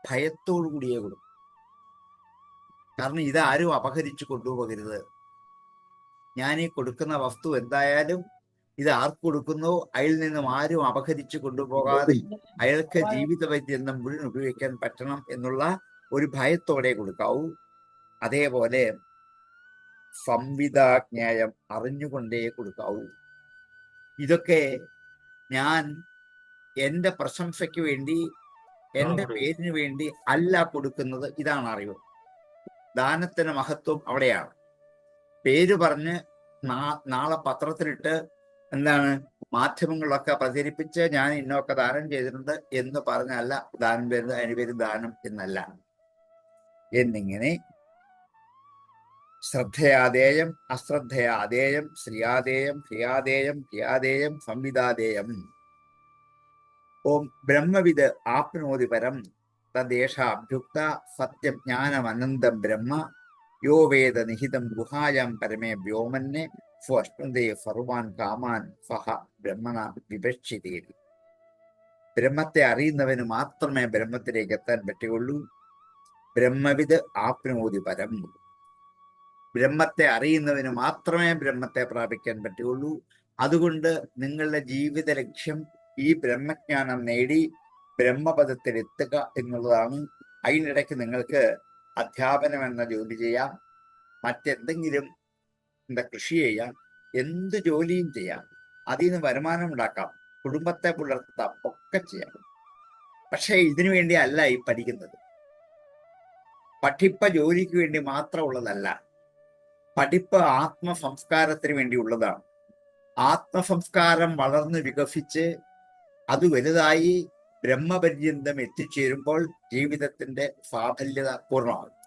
ഭയത്തോടു കൂടിയേ കൊടുക്കും. കാരണം ഇതാരും അപഹരിച്ചു കൊണ്ടുപോകരുത്. ഞാൻ ഈ കൊടുക്കുന്ന വസ്തു എന്തായാലും ഇത് ആർക്ക് കൊടുക്കുന്നോ അതിൽ നിന്നും ആരും അപഹരിച്ചു കൊണ്ടുപോകാതെ അയാൾക്ക് ജീവിത വൈദ്യം മുഴുവൻ ഉപയോഗിക്കാൻ പറ്റണം എന്നുള്ള ഒരു ഭയത്തോടെ കൊടുക്കാവൂ. അതേപോലെ സംവിധാജ്ഞായം അറിഞ്ഞുകൊണ്ടേ കൊടുക്കാവൂ. ഇതൊക്കെ ഞാൻ എൻ്റെ പ്രശംസയ്ക്ക് വേണ്ടി, എൻ്റെ പേരിന് വേണ്ടി അല്ല കൊടുക്കുന്നത്. ഇതാണ് അറിവ്. ദാനത്തിന് മഹത്വം അവിടെയാണ്. പേര് പറഞ്ഞ് നാളെ പത്രത്തിലിട്ട് എന്താണ് മാധ്യമങ്ങളിലൊക്കെ പ്രചരിപ്പിച്ച് ഞാൻ ഇന്നൊക്കെ ദാനം ചെയ്തിട്ടുണ്ട് എന്ന് പറഞ്ഞല്ല ദാനം വരുന്നത്. അതിന് പേര് ദാനം എന്നല്ല. എന്നിങ്ങനെ ശ്രദ്ധയാദേയം അശ്രദ്ധയാദേയം ശ്രീയാദേയം ഹ്രിയാദേയം ഹിയാദേയം സംവിധാദേയം. ഓം ബ്രഹ്മവിത് ആപ്നോതി പരം തദ്ദേശാഭ്യുക്ത സത്യം ജ്ഞാനമനന്തം ബ്രഹ്മ യോ വേദ നിഹിതം ഗുഹായാം പരമേ വ്യോമന്നെ സ്വഷ്ണുതേ സർവാൻ കാമാൻ സഹ ബ്രഹ്മണ വിപക്ഷിതേ. ബ്രഹ്മത്തെ അറിയുന്നവന് മാത്രമേ ബ്രഹ്മത്തിലേക്ക് എത്താൻ പറ്റുകയുള്ളൂ. ബ്രഹ്മവിത് ആപ്നോതി പരം. ബ്രഹ്മത്തെ അറിയുന്നവന് മാത്രമേ ബ്രഹ്മത്തെ പ്രാപിക്കാൻ പറ്റുകയുള്ളൂ. അതുകൊണ്ട് നിങ്ങളുടെ ജീവിത ലക്ഷ്യം ഈ ബ്രഹ്മജ്ഞാനം നേടി ബ്രഹ്മപദത്തിൽ എത്തുക എന്നുള്ളതാണ്. അതിനിടയ്ക്ക് നിങ്ങൾക്ക് അധ്യാപനം എന്ന ജോലി ചെയ്യാം, മറ്റെന്തെങ്കിലും കൃഷി ചെയ്യാം, എന്ത് ജോലിയും ചെയ്യാം, അതിൽ നിന്ന് വരുമാനം ഉണ്ടാക്കാം, കുടുംബത്തെ പുലർത്താം, ഒക്കെ ചെയ്യാം. പക്ഷെ ഇതിനു വേണ്ടി അല്ല ഈ പഠിക്കുന്നത്. പഠിപ്പ് ജോലിക്ക് വേണ്ടി മാത്രമുള്ളതല്ല. പഠിപ്പ് ആത്മസംസ്കാരത്തിന് വേണ്ടിയുള്ളതാണ്. ആത്മസംസ്കാരം വളർന്ന് വികസിച്ച് അത് വലുതായി ബ്രഹ്മപര്യന്തം എത്തിച്ചേരുമ്പോൾ ജീവിതത്തിന്റെ സാഫല്യത പൂർണ്ണമാകും.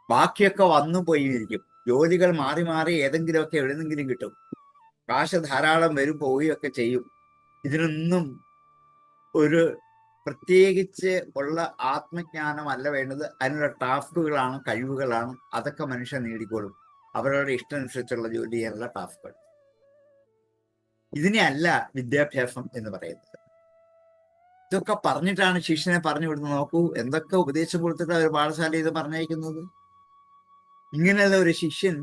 ബാക്കിയൊക്കെ വന്നു പോയിരിക്കും. ജോലികൾ മാറി മാറി ഏതെങ്കിലുമൊക്കെ എവിടെന്നെങ്കിലും കിട്ടും. കാശ് ധാരാളം വരും, പോവുകയൊക്കെ ചെയ്യും. ഇതിനൊന്നും ഒരു പ്രത്യേകിച്ച് ഉള്ള ആത്മജ്ഞാനമല്ല വേണ്ടത്. അതിനുള്ള ടാസ്കുകളാണ്, കഴിവുകളാണ്. അതൊക്കെ മനുഷ്യൻ നേടിക്കോളും. അവരുടെ ഇഷ്ടമനുസരിച്ചുള്ള ജോലിയല്ല ടാസ്കുകൾ. ഇതിനെ അല്ല വിദ്യാഭ്യാസം എന്ന് പറയുന്നത്. ഇതൊക്കെ പറഞ്ഞിട്ടാണ് ശിഷ്യനെ പറഞ്ഞു വിടുന്നത്. നോക്കൂ, എന്തൊക്കെ ഉപദേശം കൊടുത്തിട്ട് അവർ പാഠശാലയിൽ ഇത് പറഞ്ഞയക്കുന്നത്. ഇങ്ങനെയുള്ള ഒരു ശിഷ്യൻ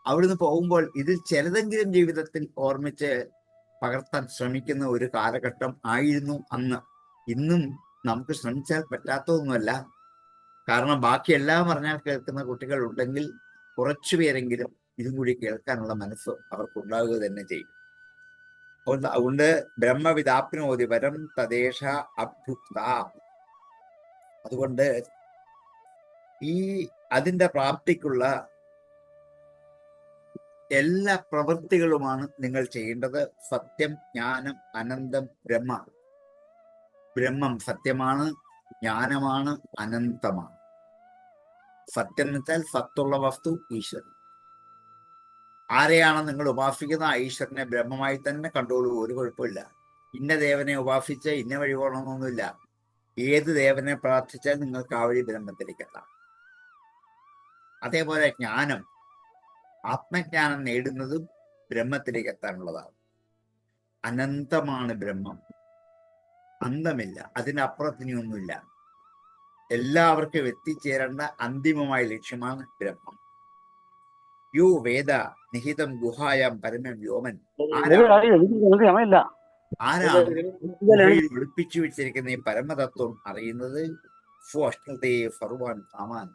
അവിടുന്ന് പോകുമ്പോൾ ഇതിൽ ചിലതെങ്കിലും ജീവിതത്തിൽ ഓർമ്മിച്ച് പകർത്താൻ ശ്രമിക്കുന്ന ഒരു കാലഘട്ടം ആയിരുന്നു അന്ന്. ഇന്നും നമുക്ക് ശ്രമിച്ചാൽ പറ്റാത്തതൊന്നുമല്ല. കാരണം ബാക്കിയെല്ലാം പറഞ്ഞാൽ കേൾക്കുന്ന കുട്ടികൾ ഉണ്ടെങ്കിൽ കുറച്ചുപേരെങ്കിലും ഇതും കൂടി കേൾക്കാനുള്ള മനസ്സ് അവർക്കുണ്ടാവുക തന്നെ ചെയ്യും. അതുകൊണ്ട് ബ്രഹ്മവിദാപ്നോതി പരം തദ്ദേശ അഭ്യുക്ത. അതുകൊണ്ട് അതിന്റെ പ്രാപ്തിക്കുള്ള എല്ലാ പ്രവൃത്തികളുമാണ് നിങ്ങൾ ചെയ്യേണ്ടത്. സത്യം, ജ്ഞാനം, അനന്തം, ബ്രഹ്മ. ബ്രഹ്മം സത്യമാണ്, ജ്ഞാനമാണ്, അനന്തമാണ്. സത്യം എന്ന് വെച്ചാൽ സത്തുള്ള വസ്തു ഈശ്വരൻ. ആരെയാണ് നിങ്ങൾ ഉപാസിക്കുന്ന ആ ഈശ്വരനെ ബ്രഹ്മമായി തന്നെ കണ്ടോളൂ. ഒരു കുഴപ്പമില്ല. ഇന്ന ദേവനെ ഉപാസിച്ച് ഇന്ന വഴി പോകണമെന്നൊന്നുമില്ല. ഏത് ദേവനെ പ്രാർത്ഥിച്ചാൽ നിങ്ങൾക്ക് ആ വഴി ബ്രഹ്മത്തിലേക്ക് എത്താം. അതേപോലെ ജ്ഞാനം, ആത്മജ്ഞാനം നേടുന്നതും ബ്രഹ്മത്തിലേക്ക് എത്താനുള്ളതാണ്. അനന്തമാണ് ബ്രഹ്മം, അന്തമില്ല. അതിനപ്പുറത്തിനൊന്നുമില്ല. എല്ലാവർക്കും എത്തിച്ചേരേണ്ട അന്തിമമായ ലക്ഷ്യമാണ് ബ്രഹ്മം. യോ വേദ നിഹിതം ഗുഹായാം പരമം വ്യോമൻ. ആരാണ് ഒളിപ്പിച്ചു വെച്ചിരിക്കുന്ന ഈ പരമതത്വം അറിയുന്നത്? സർവാൻ കാമാൻ.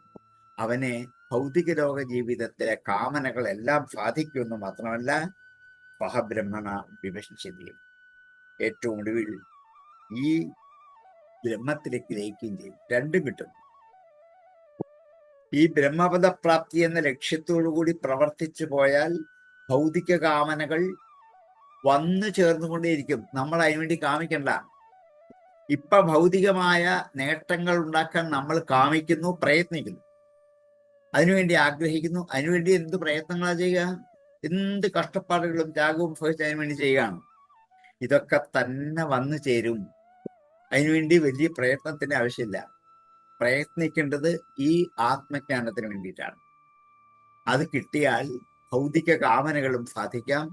അവനെ ഭൗതിക ലോക ജീവിതത്തിലെ കാമനകളെല്ലാം സാധിക്കുമെന്ന് മാത്രമല്ല സഹബ്രഹ്മണ വിഭജിച്ചത്. ഏറ്റവും ഒടുവിൽ ഈ ബ്രഹ്മത്തിലേക്ക് ലയിക്കുകയും ചെയ്യും. രണ്ടും കിട്ടും. ഈ ബ്രഹ്മപദപ്രാപ്തി എന്ന ലക്ഷ്യത്തോടു കൂടി പ്രവർത്തിച്ചു പോയാൽ ഭൗതിക കാമനകൾ വന്നു ചേർന്നുകൊണ്ടേയിരിക്കും. നമ്മൾ അതിനുവേണ്ടി കാമിക്കണ്ട. ഇപ്പൊ ഭൗതികമായ നേട്ടങ്ങൾ ഉണ്ടാക്കാൻ നമ്മൾ കാമിക്കുന്നു, പ്രയത്നിക്കുന്നു. അതിനുവേണ്ടി ആഗ്രഹിക്കുന്നു, അതിനുവേണ്ടി എന്ത് പ്രയത്നങ്ങളാ ചെയ്യുക, എന്ത് കഷ്ടപ്പാടുകളും ത്യാഗവും സഹിച്ച് അതിനുവേണ്ടി ചെയ്യുകയാണ്. ഇതൊക്കെ തന്നെ വന്നു ചേരും. അതിനുവേണ്ടി വലിയ പ്രയത്നത്തിന്റെ ആവശ്യമില്ല. പ്രയത്നിക്കേണ്ടത് ഈ ആത്മജ്ഞാനത്തിന് വേണ്ടിയിട്ടാണ്. അത് കിട്ടിയാൽ ഭൗതിക കാമനകളും സാധിക്കാം,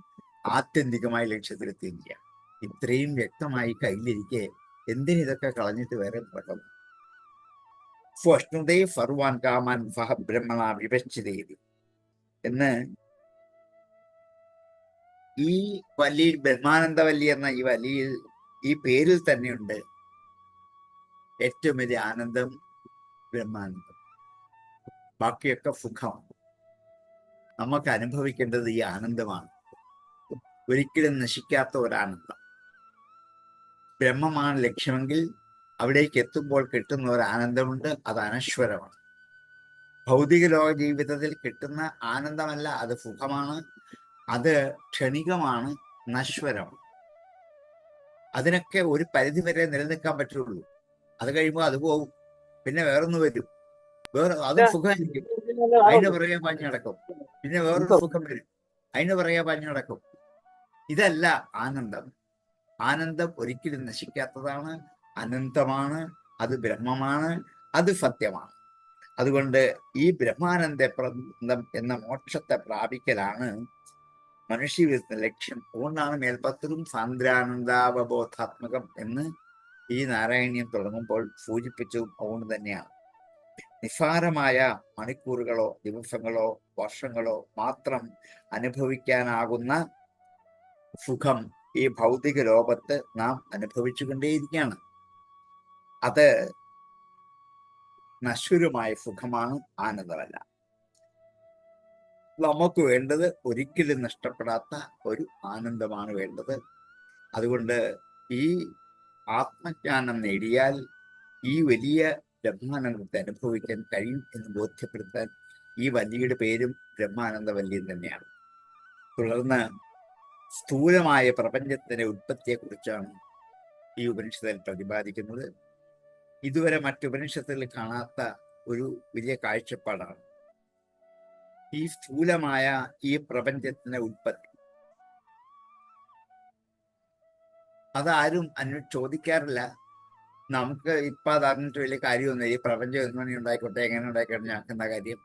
ആത്യന്തികമായി ലക്ഷ്യത്തിലെത്തുകയും ചെയ്യാം. ഇത്രയും വ്യക്തമായി കയ്യിലിരിക്കെ എന്തിനിതൊക്കെ കളഞ്ഞിട്ട് വേറെ നടക്കുന്നു? സ്വഷ്ണുതേ സർവാൻ കാമാൻ സഹ ബ്രഹ്മണ വിഭജിതേതി എന്ന് ഈ വല്ലിയിൽ, ബ്രഹ്മാനന്ദവല്ലി എന്ന ഈ വല്ലിയിൽ, ഈ പേരിൽ തന്നെയുണ്ട് ഏറ്റവും വലിയ ആനന്ദം ബ്രഹ്മാനന്ദം. ബാക്കിയൊക്കെ സുഖമാണ്. നമുക്ക് അനുഭവിക്കേണ്ടത് ഈ ആനന്ദമാണ്, ഒരിക്കലും നശിക്കാത്ത ഒരാനന്ദം. ബ്രഹ്മമാണ് ലക്ഷ്യമെങ്കിൽ അവിടേക്ക് എത്തുമ്പോൾ കിട്ടുന്ന ഒരു ആനന്ദമുണ്ട്, അത് അനശ്വരമാണ്. ഭൗതിക ലോക ജീവിതത്തിൽ കിട്ടുന്ന ആനന്ദമല്ല, അത് സുഖമാണ്, അത് ക്ഷണികമാണ്, നശ്വരമാണ്. അതിനൊക്കെ ഒരു പരിധി വരെ നിലനിൽക്കാൻ പറ്റുള്ളൂ. അത് കഴിയുമ്പോൾ അത് പോകും, പിന്നെ വേറൊന്ന് വരും, അതും സുഖമായിരിക്കും, അതിന് പുറകെ പാഞ്ഞു നടക്കും. പിന്നെ വേറൊരു സുഖം വരും, അതിന് പുറകെ പാഞ്ഞു നടക്കും. ഇതല്ല ആനന്ദം. ആനന്ദം ഒരിക്കലും നശിക്കാത്തതാണ്, അനന്തമാണ്, അത് ബ്രഹ്മമാണ്, അത് സത്യമാണ്. അതുകൊണ്ട് ഈ ബ്രഹ്മാനന്ദ പ്രബന്ധം എന്ന മോക്ഷത്തെ പ്രാപിക്കലാണ് മനുഷ്യജീവിതത്തിന്റെ ലക്ഷ്യം. അതുകൊണ്ടാണ് മേൽപ്പത്തതും സാന്ദ്രാനന്ദാവബോധാത്മകം എന്ന് ഈ നാരായണീയം തുടങ്ങുമ്പോൾ സൂചിപ്പിച്ചതും അതുകൊണ്ട് തന്നെയാണ്. നിസ്സാരമായ മണിക്കൂറുകളോ ദിവസങ്ങളോ വർഷങ്ങളോ മാത്രം അനുഭവിക്കാനാകുന്ന സുഖം ഈ ഭൗതിക ലോകത്ത് നാം അനുഭവിച്ചുകൊണ്ടേയിരിക്കുകയാണ്. അത് നശ്വരമായ സുഖമാണ്, ആനന്ദമല്ല. നമുക്ക് വേണ്ടത് ഒരിക്കലും നഷ്ടപ്പെടാത്ത ഒരു ആനന്ദമാണ് വേണ്ടത്. അതുകൊണ്ട് ഈ ആത്മജ്ഞാനം നേടിയാൽ ഈ വലിയ ബ്രഹ്മാനന്ദത്തെ അനുഭവിക്കാൻ കഴിയും എന്ന് ബോധ്യപ്പെടുത്താൻ ഈ വല്ലിയുടെ പേരും ബ്രഹ്മാനന്ദവല്ലിയും തന്നെയാണ്. തുടർന്ന് സ്ഥൂലമായ പ്രപഞ്ചത്തിന്റെ ഉത്പത്തിയെക്കുറിച്ചാണ് ഈ ഉപനിഷത്തിൽ പ്രതിപാദിക്കുന്നത്. ഇതുവരെ മറ്റുപനിഷത്തുകളിൽ കാണാത്ത ഒരു വലിയ കാഴ്ചപ്പാടാണ് ഈ സ്ഥൂലമായ ഈ പ്രപഞ്ചത്തിന്റെ ഉത്പത്തി. അതാരും ചോദിക്കാറില്ല. നമുക്ക് ഇപ്പൊ അത് അറിഞ്ഞിട്ട് വലിയ കാര്യമൊന്നുമില്ല, ഈ പ്രപഞ്ചം എങ്ങനെ ഉണ്ടായിക്കോട്ടെ, എങ്ങനെ ഉണ്ടായിക്കോട്ടെ, ഞങ്ങൾക്ക് എന്താ കാര്യം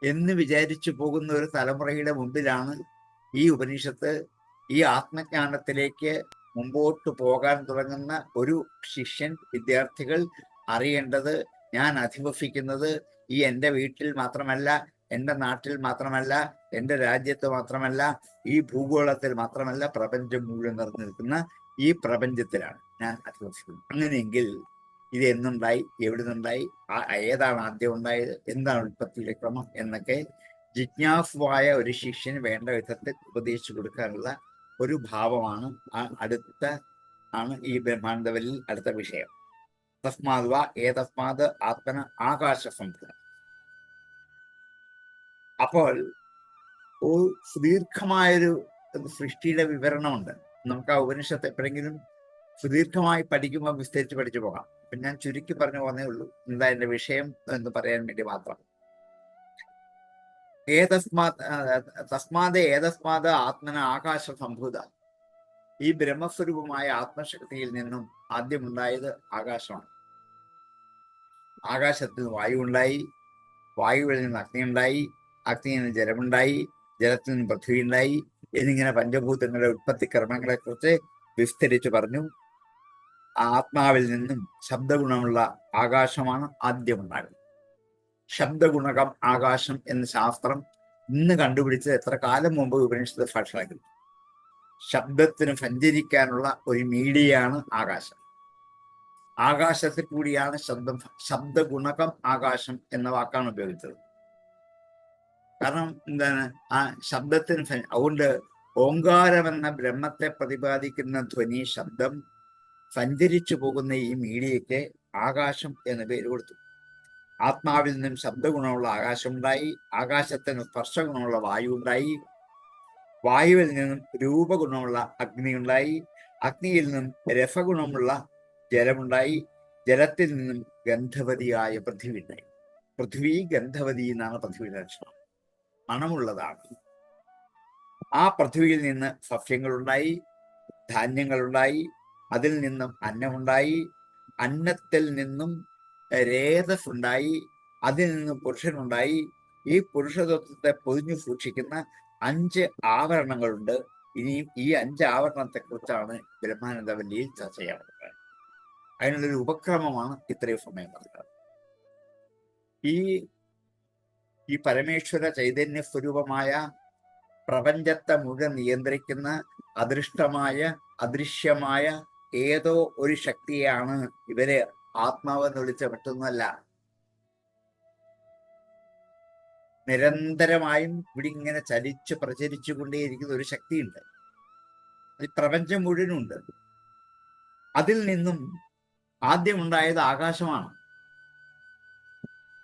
എന്ന് വിചാരിച്ചു പോകുന്ന ഒരു തലമുറയുടെ മുമ്പിലാണ് ഈ ഉപനിഷത്ത് ഈ ആത്മജ്ഞാനത്തിലേക്ക് മുമ്പോട്ട് പോകാൻ തുടങ്ങുന്ന ഒരു ശിഷ്യൻ, വിദ്യാർത്ഥികൾ അറിയേണ്ടത്, ഞാൻ അധിവസിക്കുന്നത് ഈ എൻ്റെ വീട്ടിൽ മാത്രമല്ല, എൻ്റെ നാട്ടിൽ മാത്രമല്ല, എൻ്റെ രാജ്യത്ത് മാത്രമല്ല, ഈ ഭൂഗോളത്തിൽ മാത്രമല്ല, പ്രപഞ്ചം മുഴുവൻ നിറഞ്ഞു നിൽക്കുന്ന ഈ പ്രപഞ്ചത്തിലാണ് ഞാൻ അധിവസിക്കുന്നത്. അങ്ങനെയെങ്കിൽ ഇത് എന്നുണ്ടായി, എവിടെ നിന്നുണ്ടായി, ഏതാണ് ആദ്യം ഉണ്ടായത്, എന്താണ് ഉൽപ്പത്തിയുടെ ക്രമം എന്നൊക്കെ ജിജ്ഞാസുവായ ഒരു ശിഷ്യന് വേണ്ട വിധത്തിൽ ഉപദേശിച്ചു കൊടുക്കാനുള്ള ഒരു ഭാവമാണ് ഈ ബ്രഹ്മാനന്ദവല്ലിൽ അടുത്ത വിഷയം. തസ്മാത് വാ ഏതസ്മാത് ആത്മന ആകാശ സംഭൂതം. അപ്പോൾ ഒരു സുദീർഘമായൊരു സൃഷ്ടിയുടെ വിവരണമുണ്ട്. നമുക്ക് ആ ഉപനിഷത്ത് എപ്പോഴെങ്കിലും സുദീർഘമായി പഠിക്കുമ്പോൾ വിസ്തരിച്ച് പഠിച്ചു പോകാം. അപ്പൊ ഞാൻ ചുരുക്കി പറഞ്ഞു പോകുന്നേ ഉള്ളൂ, എന്താ എന്റെ വിഷയം എന്ന് പറയാൻ വേണ്ടി മാത്രം. തസ്മാത് ഏതസ്മാത് ആത്മന ആകാശ സംഭൂത. ഈ ബ്രഹ്മസ്വരൂപമായ ആത്മശക്തിയിൽ നിന്നും ആദ്യമുണ്ടായത് ആകാശമാണ്. ആകാശത്തിൽ വായു ഉണ്ടായി, വായുവിൽ നിന്ന് അഗ്നി ഉണ്ടായി, അഗ്നിയിൽ നിന്ന് ജലമുണ്ടായി, ജലത്തിൽ നിന്ന് പൃഥ്വി ഉണ്ടായി എന്നിങ്ങനെ പഞ്ചഭൂതങ്ങളുടെ ഉത്പത്തി ക്രമങ്ങളെ കുറിച്ച് വിസ്തരിച്ച് പറഞ്ഞു. ആത്മാവിൽ നിന്നും ശബ്ദഗുണമുള്ള ആകാശമാണ് ആദ്യമുണ്ടാകുന്നത്. ശബ്ദഗുണകം ആകാശം എന്ന ശാസ്ത്രം ഇന്ന് കണ്ടുപിടിച്ചത് എത്ര കാലം മുമ്പ് ഉപനിഷത്ത് സാക്ഷാത്കരിച്ചു. ശബ്ദത്തിന് സഞ്ചരിക്കാനുള്ള ഒരു മീഡിയയാണ് ആകാശം. ആകാശത്തിൽ കൂടിയാണ് ശബ്ദഗുണകം ആകാശം എന്ന വാക്കാണ് ഉപയോഗിച്ചത്. കാരണം എന്താണ്, ആ ശബ്ദത്തിന് അതുകൊണ്ട് ഓങ്കാരം എന്ന ബ്രഹ്മത്തെ പ്രതിപാദിക്കുന്ന ധ്വനി, ശബ്ദം സഞ്ചരിച്ചു പോകുന്ന ഈ മീഡിയയ്ക്ക് ആകാശം എന്ന് പേര് കൊടുത്തു. ആത്മാവിൽ നിന്നും ശബ്ദഗുണമുള്ള ആകാശം ഉണ്ടായി, ആകാശത്തിന് സ്പർശഗുണമുള്ള വായു ഉണ്ടായി, വായുവിൽ നിന്നും രൂപഗുണമുള്ള അഗ്നി ഉണ്ടായി, അഗ്നിയിൽ നിന്നും രസഗുണമുള്ള ജലമുണ്ടായി, ജലത്തിൽ നിന്നും ഗന്ധവതിയായ പൃഥ്വി ഉണ്ടായി. പൃഥ്വി ഗന്ധവതി എന്നാണ് പൃഥ്വിയുടെ ലക്ഷണം. മണമുള്ളതാണ്. ആ പൃഥ്വിയിൽ നിന്ന് സസ്യങ്ങളുണ്ടായി, ധാന്യങ്ങളുണ്ടായി, അതിൽ നിന്നും അന്നമുണ്ടായി, അന്നത്തിൽ നിന്നും രേതസ് ഉണ്ടായി, അതിൽ നിന്നും പുരുഷനുണ്ടായി. ഈ പുരുഷതത്വത്തെ പൊതിഞ്ഞു സൂക്ഷിക്കുന്ന 5 ആവരണങ്ങളുണ്ട്. ഇനിയും ഈ 5 ആവരണത്തെ കുറിച്ചാണ് ബ്രഹ്മാനന്ദവല്ലിയിൽ ചർച്ച ചെയ്യാറുള്ളത്. അതിനുള്ളൊരു ഉപക്രമമാണ് ഇത്രയും സമയം പറഞ്ഞത്. ഈ പരമേശ്വര ചൈതന്യ സ്വരൂപമായ പ്രപഞ്ചത്തെ മുഴുവൻ നിയന്ത്രിക്കുന്ന അദൃഷ്ടമായ അദൃശ്യമായ ഏതോ ഒരു ശക്തിയാണ് ഇവരെ ആത്മാവെന്ന് വിളിച്ച മറ്റൊന്നല്ല. നിരന്തരമായും ഇവിടെ ഇങ്ങനെ ചലിച്ചു പ്രചരിച്ചു കൊണ്ടേയിരിക്കുന്ന ഒരു ശക്തിയുണ്ട്. അത് പ്രപഞ്ചം മുഴുവനുണ്ട്. അതിൽ നിന്നും ആദ്യമുണ്ടായത് ആകാശമാണ്.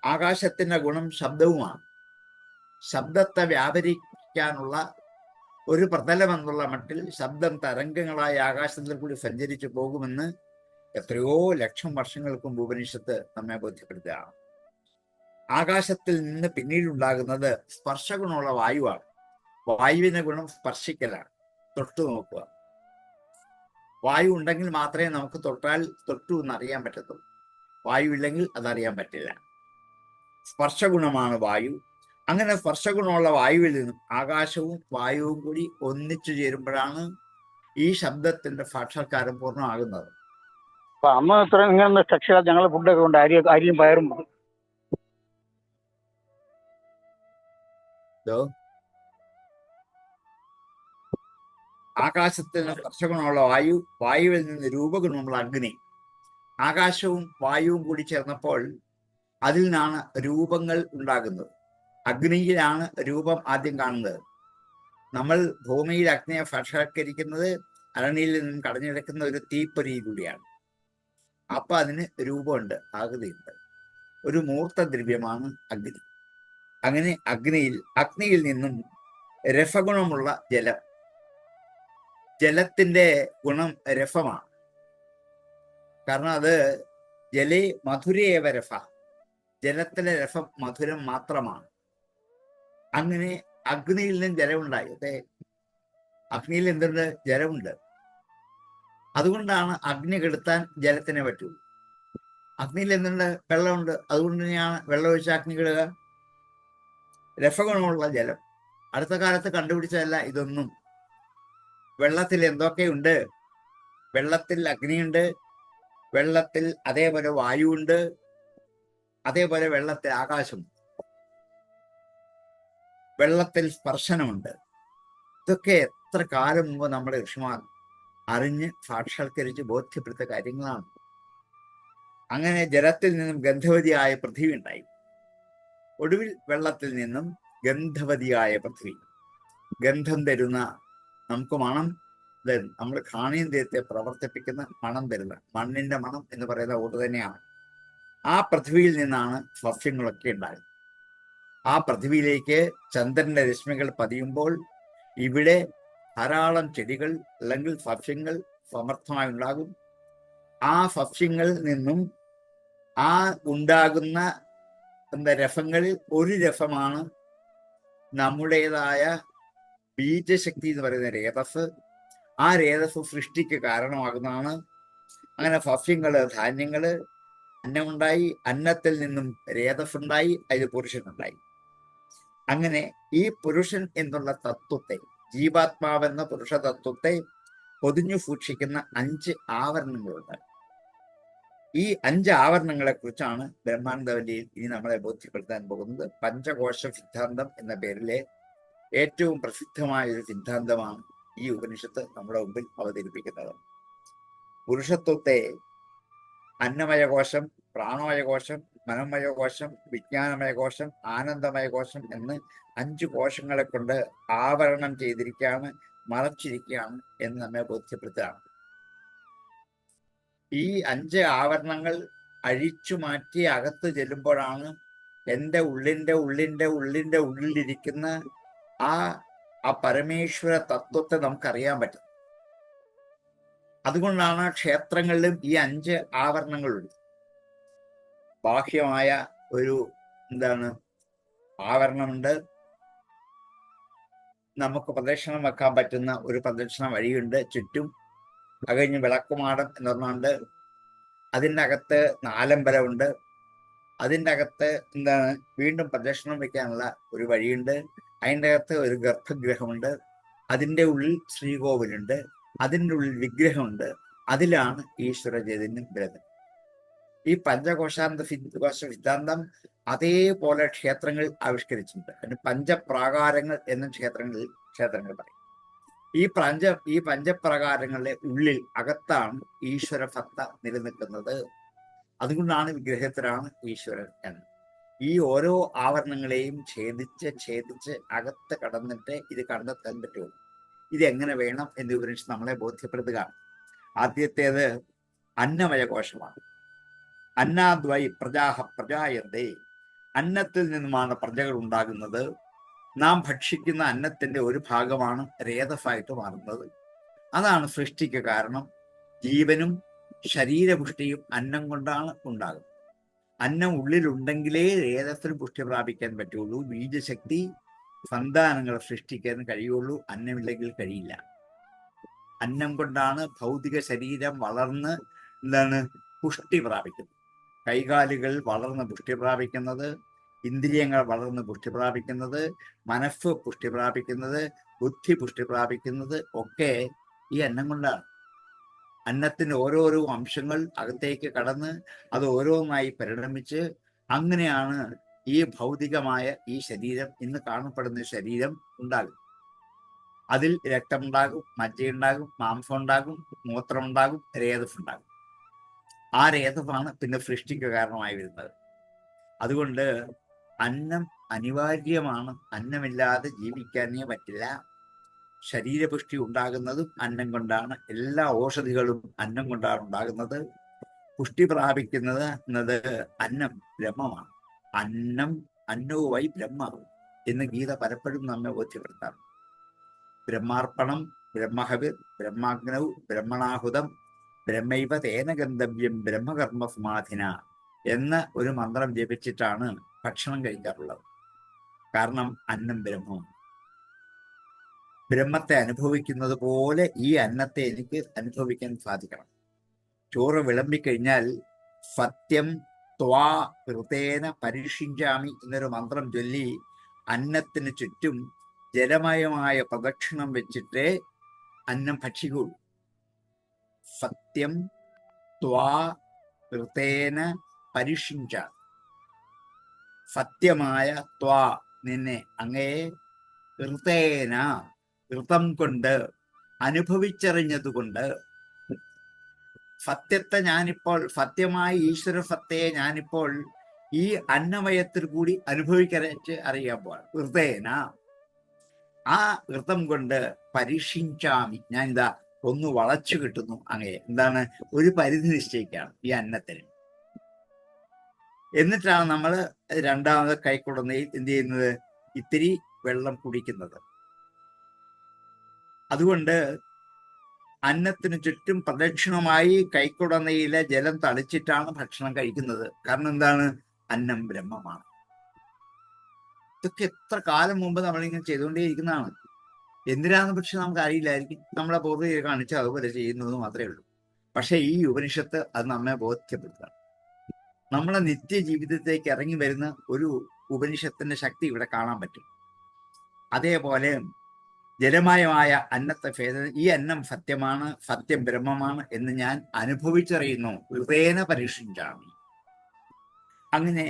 ആകാശത്തിന്റെ ഗുണം ശബ്ദവുമാണ്. ശബ്ദത്തെ വ്യാപരിക്കാനുള്ള ഒരു പ്രതലമെന്നുള്ള മട്ടിൽ ശബ്ദം തരംഗങ്ങളായ ആകാശത്തിൽ കൂടി സഞ്ചരിച്ചു പോകുമെന്ന് എത്രയോ ലക്ഷം വർഷങ്ങൾക്ക് മുമ്പ് ഉപനിഷത്ത് നമ്മെ ബോധ്യപ്പെടുത്തുകയാണ്. ആകാശത്തിൽ നിന്ന് പിന്നീടുണ്ടാകുന്നത് സ്പർശഗുണമുള്ള വായുവാണ്. വായുവിന്റെ ഗുണം സ്പർശിക്കലാണ്, തൊട്ടു നോക്കുക. വായു ഉണ്ടെങ്കിൽ മാത്രമേ നമുക്ക് തൊട്ടു എന്നറിയാൻ പറ്റത്തുള്ളൂ. വായു ഇല്ലെങ്കിൽ അതറിയാൻ പറ്റില്ല. സ്പർശഗുണമാണ് വായു. അങ്ങനെ സ്പർശഗുണമുള്ള വായുവിൽ നിന്നും ആകാശവും വായുവും കൂടി ഒന്നിച്ചു ചേരുമ്പോഴാണ് ഈ ശബ്ദത്തിന്റെ സാക്ഷാത്കാരം പൂർണ്ണമാകുന്നത്. അപ്പൊ അമ്മ ഇത്ര ഇങ്ങനെ കക്ഷികൾ ഞങ്ങൾ ഫുഡൊക്കെ കൊണ്ട് അരിയും പയറും ആകാശത്തിന് സ്പർശഗുണമുള്ള വായു, വായുവിൽ നിന്ന് രൂപഗുണമുള്ള അഗ്നി, ആകാശവും വായുവും കൂടി ചേർന്നപ്പോൾ അതിൽ നിന്നാണ് രൂപങ്ങൾ ഉണ്ടാകുന്നത്. അഗ്നിയിലാണ് രൂപം ആദ്യം കാണുന്നത്. നമ്മൾ ഭൂമിയിൽ അഗ്നിയെ സാക്ഷാത്കരിക്കുന്നത് അരണിയിൽ നിന്നും കടഞ്ഞെടുക്കുന്ന ഒരു തീപ്പൊരിയിലൂടെയാണ്. അപ്പൊ അതിന് രൂപമുണ്ട്, ആകൃതിയുണ്ട്. ഒരു മൂർത്ത ദ്രവ്യമാണ് അഗ്നി. അങ്ങനെ അഗ്നിയിൽ നിന്നും രസഗുണമുള്ള ജലം. ജലത്തിന്റെ ഗുണം രസമാണ്. കാരണം അത് ജലേ മധുരേവ രസ, ജലത്തിലെ രസം മധുരം മാത്രമാണ്. അങ്ങനെ അഗ്നിയിൽ നിന്നും ജലമുണ്ടായി. അതെ, അഗ്നിയിൽ എന്തുണ്ട്? ജലമുണ്ട്. അതുകൊണ്ടാണ് അഗ്നി കെടുത്താൻ ജലത്തിനെ പറ്റൂ. അഗ്നിയിൽ എന്തുണ്ട്? വെള്ളമുണ്ട്. അതുകൊണ്ട് തന്നെയാണ് വെള്ളം ഒഴിച്ച അഗ്നി കെടുക. രസഗുണമുള്ള ജലം അടുത്ത കാലത്ത് കണ്ടുപിടിച്ചതല്ല ഇതൊന്നും. വെള്ളത്തിൽ എന്തൊക്കെയുണ്ട്? വെള്ളത്തിൽ അഗ്നിയുണ്ട്, വെള്ളത്തിൽ അതേപോലെ വായുവുണ്ട്, അതേപോലെ വെള്ളത്തിൽ ആകാശമുണ്ട്, വെള്ളത്തിൽ സ്പർശനമുണ്ട്. ഇതൊക്കെ എത്ര കാലം മുമ്പ് നമ്മുടെ ഋഷിമാർ അറിഞ്ഞ് സാക്ഷാത്കരിച്ച് ബോധ്യപ്പെടുത്ത കാര്യങ്ങളാണ്. അങ്ങനെ ജലത്തിൽ നിന്നും ഗന്ധവതിയായ പൃഥ്വി ഉണ്ടായി. ഒടുവിൽ വെള്ളത്തിൽ നിന്നും ഗന്ധവതിയായ പൃഥ്വി, ഗന്ധം തരുന്ന, നമുക്ക് മണം തരുന്ന, നമ്മൾ ഘ്രാണേന്ദ്രിയത്തെ പ്രവർത്തിപ്പിക്കുന്ന മണം തരുന്ന, മണ്ണിന്റെ മണം എന്ന് പറയുന്ന ഓട് തന്നെയാണ്. ആ പൃഥ്വിയിൽ നിന്നാണ് സസ്യങ്ങളൊക്കെ ഉണ്ടായത്. ആ പൃഥ്വിയിലേക്ക് ചന്ദ്രന്റെ രശ്മികൾ പതിയുമ്പോൾ ഇവിടെ ധാരാളം ചെടികൾ അല്ലെങ്കിൽ സസ്യങ്ങൾ സമർത്ഥമായി ഉണ്ടാകും. ആ സസ്യങ്ങളിൽ നിന്നും ആ ഉണ്ടാകുന്ന രസങ്ങളിൽ ഒരു രസമാണ് നമ്മുടേതായ ബീജശക്തി എന്ന് പറയുന്ന രേതസ്. ആ രേതസ് സൃഷ്ടിക്ക് കാരണമാകുന്നതാണ്. അങ്ങനെ സസ്യങ്ങള്, ധാന്യങ്ങള്, അന്നമുണ്ടായി, അന്നത്തിൽ നിന്നും രേതസ് ഉണ്ടായി, അതിൽ പുരുഷനുണ്ടായി. അങ്ങനെ ഈ പുരുഷൻ എന്നുള്ള തത്വത്തെ, ജീവാത്മാവെന്ന പുരുഷ തത്വത്തെ പൊതിഞ്ഞു സൂക്ഷിക്കുന്ന 5 ആവരണങ്ങളുണ്ട്. ഈ 5 ആവരണങ്ങളെ കുറിച്ചാണ് ബ്രഹ്മാനന്ദവല്ലിയിൽ ഇനി നമ്മളെ ബോധ്യപ്പെടുത്താൻ പോകുന്നത്. പഞ്ചകോശ സിദ്ധാന്തം എന്ന പേരിലെ ഏറ്റവും പ്രസിദ്ധമായ ഒരു സിദ്ധാന്തമാണ് ഈ ഉപനിഷത്ത് നമ്മുടെ മുമ്പിൽ അവതരിപ്പിക്കുന്നത്. പുരുഷത്വത്തെ അന്നമയകോശം, പ്രാണമയകോശം, മനോമയകോശം, വിജ്ഞാനമയകോശം, ആനന്ദമയകോശം എന്ന് 5 കോശങ്ങളെ കൊണ്ട് ആവരണം ചെയ്തിരിക്കുകയാണ്, മറച്ചിരിക്കുകയാണ് എന്ന് നമ്മെ ബോധ്യപ്പെടുത്തുകയാണ്. ഈ 5 ആവരണങ്ങൾ അഴിച്ചു മാറ്റി അകത്ത് ചെല്ലുമ്പോഴാണ് എൻ്റെ ഉള്ളിലിരിക്കുന്ന ആ പരമേശ്വര തത്വത്തെ നമുക്കറിയാൻ പറ്റും. അതുകൊണ്ടാണ് ക്ഷേത്രങ്ങളിലും ഈ 5 ആവരണങ്ങളുണ്ട്. ബാഹ്യമായ ഒരു എന്താണ് ആവരണമുണ്ട്. നമുക്ക് പ്രദക്ഷിണം വെക്കാൻ പറ്റുന്ന ഒരു പ്രദക്ഷിണ വഴിയുണ്ട് ചുറ്റും. അത് കഴിഞ്ഞ് വിളക്കുമാടം എന്ന് പറഞ്ഞുകൊണ്ട് അതിൻ്റെ അകത്ത് നാലമ്പലമുണ്ട്. അതിൻ്റെ അകത്ത് എന്താണ് വീണ്ടും പ്രദക്ഷിണം വെക്കാനുള്ള ഒരു വഴിയുണ്ട്. അതിൻ്റെ അകത്ത് ഒരു ഗർഭഗൃഹമുണ്ട്. അതിൻ്റെ ഉള്ളിൽ ശ്രീകോവിലുണ്ട്. അതിൻ്റെ ഉള്ളിൽ വിഗ്രഹമുണ്ട്. അതിലാണ് ഈശ്വര ചൈതന്യം വരുന്നത്. ഈ പഞ്ചകോശാന്ത സിദ്ധാന്തം അതേപോലെ ക്ഷേത്രങ്ങൾ ആവിഷ്കരിച്ചിട്ടുണ്ട്. അതിന് പഞ്ചപ്രാകാരങ്ങൾ എന്ന ക്ഷേത്രങ്ങൾ പറയും. ഈ പഞ്ചപ്രകാരങ്ങളുടെ ഉള്ളിൽ അകത്താണ് ഈശ്വര സത്ത നിലനിൽക്കുന്നത്. അതുകൊണ്ടാണ് വിഗ്രഹത്തിലാണ് ഈശ്വരൻ എന്ന്. ഈ ഓരോ ആവരണങ്ങളെയും ഛേദിച്ച് അകത്ത് കടന്നിട്ട് ഇത് കണ്ടെത്താൻ പറ്റുള്ളൂ. ഇതെങ്ങനെ വേണം എന്ന് ഉപനിഷത്ത് നമ്മളെ ബോധ്യപ്പെടുത്തുക. ആദ്യത്തേത് അന്നമയ കോശമാണ്. അന്നാദ്വൈ പ്രജാഹ പ്രജായന്തേ. അന്നത്തിൽ നിന്നുമാണ് പ്രജകൾ ഉണ്ടാകുന്നത്. നാം ഭക്ഷിക്കുന്ന അന്നത്തിന്റെ ഒരു ഭാഗമാണ് രേതസായിട്ട് മാറുന്നത്. അതാണ് സൃഷ്ടിക്ക് കാരണം. ജീവനും ശരീരപുഷ്ടിയും അന്നം കൊണ്ടാണ് ഉണ്ടാകുന്നത്. അന്നം ഉള്ളിലുണ്ടെങ്കിലേ രേതസ്സിന് പുഷ്ടി പ്രാപിക്കാൻ പറ്റുള്ളൂ. ബീജശക്തി സന്താനങ്ങളെ സൃഷ്ടിക്കാൻ കഴിയുള്ളൂ. അന്നമില്ലെങ്കിൽ കഴിയില്ല. അന്നം കൊണ്ടാണ് ഭൗതിക ശരീരം വളർന്ന് പുഷ്ടി പ്രാപിക്കുന്നത്. കൈകാലുകൾ വളർന്ന് പുഷ്ടി പ്രാപിക്കുന്നത്, ഇന്ദ്രിയങ്ങൾ വളർന്ന് പുഷ്ടി പ്രാപിക്കുന്നത്, മനസ്സ് പുഷ്ടി പ്രാപിക്കുന്നത്, ബുദ്ധി പുഷ്ടി പ്രാപിക്കുന്നത് ഒക്കെ ഈ അന്നം കൊണ്ടാണ്. അന്നത്തിന്റെ ഓരോരോ അംശങ്ങൾ അകത്തേക്ക് കടന്ന് അത് ഓരോന്നായി പരിണമിച്ച് അങ്ങനെയാണ് ഈ ഭൗതികമായ ഈ ശരീരം, ഇന്ന് കാണപ്പെടുന്ന ശരീരം ഉണ്ടാകും. അതിൽ രക്തമുണ്ടാകും, മജ്ജയുണ്ടാകും, മാംസം ഉണ്ടാകും, മൂത്രമുണ്ടാകും, രേതസ് ഉണ്ടാകും. ആ രേതസാണ് പിന്നെ സൃഷ്ടിക്ക് കാരണമായി വരുന്നത്. അതുകൊണ്ട് അന്നം അനിവാര്യമാണ്. അന്നമില്ലാതെ ജീവിക്കാനേ പറ്റില്ല. ശരീരപുഷ്ടി ഉണ്ടാകുന്നതും അന്നം കൊണ്ടാണ്. എല്ലാ ഔഷധികളും അന്നം കൊണ്ടാണ് ഉണ്ടാകുന്നത്. പുഷ്ടി പ്രാപിക്കുന്നത് എന്നത് അന്നം ബ്രഹ്മമാണ്. അന്നവുമായി ബ്രഹ്മ എന്ന് ഗീത പലപ്പോഴും നമ്മെ ബോധ്യപ്പെടുത്താം. ബ്രഹ്മാർപ്പണം, ബ്രഹ്മഹവിർ, ബ്രഹ്മാഗ്നൗ, ബ്രഹ്മണാഹുതം, ബ്രഹ്മൈവ തേന ഗന്ധവ്യം ബ്രഹ്മകർമ്മ സമാധിന എന്ന ഒരു മന്ത്രം ജപിച്ചിട്ടാണ് ഭക്ഷണം കഴിക്കാറുള്ളത്. കാരണം അന്നം ബ്രഹ്മമാണ്. ബ്രഹ്മത്തെ അനുഭവിക്കുന്നത് പോലെ ഈ അന്നത്തെ എനിക്ക് അനുഭവിക്കാൻ സാധിക്കണം. ചോറ് വിളമ്പിക്കഴിഞ്ഞാൽ സത്യം ത്വാ ഹൃതേന പരിഷിഞ്ചാമി എന്നൊരു മന്ത്രം ചൊല്ലി അന്നത്തിന് ചുറ്റും ജലമയമായ പ്രദക്ഷിണം വെച്ചിട്ട് അന്നം ഭക്ഷിക്കുള്ളൂ. സത്യം ത്വാ ഹൃതേന പരിഷിഞ്ചാമി. സത്യമായ ത്വാ നിന്നെ അങ്ങയെ ഹൃതേന ഹൃതം കൊണ്ട് അനുഭവിച്ചറിഞ്ഞതുകൊണ്ട് സത്യത്തെ ഞാനിപ്പോൾ, സത്യമായ ഈശ്വര സത്തയെ ഞാനിപ്പോൾ ഈ അന്നമയത്തിൽ കൂടി അനുഭവിക്കരച്ച് അറിയാൻ പോവാണ്. ഹൃതേന, ആ ഹൃതം കൊണ്ട് പരിഷിഞ്ചാമി, ഞാനിതാ ഒന്ന് വളച്ചു കിട്ടുന്നു അങ്ങയെ. എന്താണ്? ഒരു പരിധി നിശ്ചയിക്കുകയാണ് ഈ അന്നത്തിന്. എന്നിട്ടാണ് നമ്മൾ രണ്ടാമത് കൈക്കുടന്നയിൽ എന്ത് ചെയ്യുന്നത്? ഇത്തിരി വെള്ളം കുടിക്കുന്നത്. അതുകൊണ്ട് അന്നത്തിന് ചുറ്റും പ്രദക്ഷിണമായി കൈക്കുടന്നയിലെ ജലം തളിച്ചിട്ടാണ് ഭക്ഷണം കഴിക്കുന്നത്. കാരണം എന്താണ്? അന്നം ബ്രഹ്മമാണ്. ഇതൊക്കെ എത്ര കാലം മുമ്പ് നമ്മളിങ്ങനെ ചെയ്തുകൊണ്ടേയിരിക്കുന്നതാണ്. എന്തിനാന്ന് പക്ഷെ നമുക്ക് അറിയില്ലായിരിക്കും. നമ്മളെ പൂർവ്വികർ കാണിച്ച് അതുപോലെ ചെയ്യുന്നത് മാത്രമേ ഉള്ളൂ. പക്ഷെ ഈ ഉപനിഷത്ത് അത് നമ്മെ ബോധ്യപ്പെടുത്തണം. നമ്മളെ നിത്യജീവിതത്തിലേക്ക് ഇറങ്ങി വരുന്ന ഒരു ഉപനിഷത്തിന്റെ ശക്തി ഇവിടെ കാണാൻ പറ്റും. അതേപോലെ ജലമയമായ അന്നത്തെ ഭേദം, ഈ അന്നം സത്യമാണ്, സത്യം ബ്രഹ്മമാണ് എന്ന് ഞാൻ അനുഭവിച്ചറിയുന്നു. ഹൃദയേന പരിഷിഞ്ചാമി. അങ്ങനെ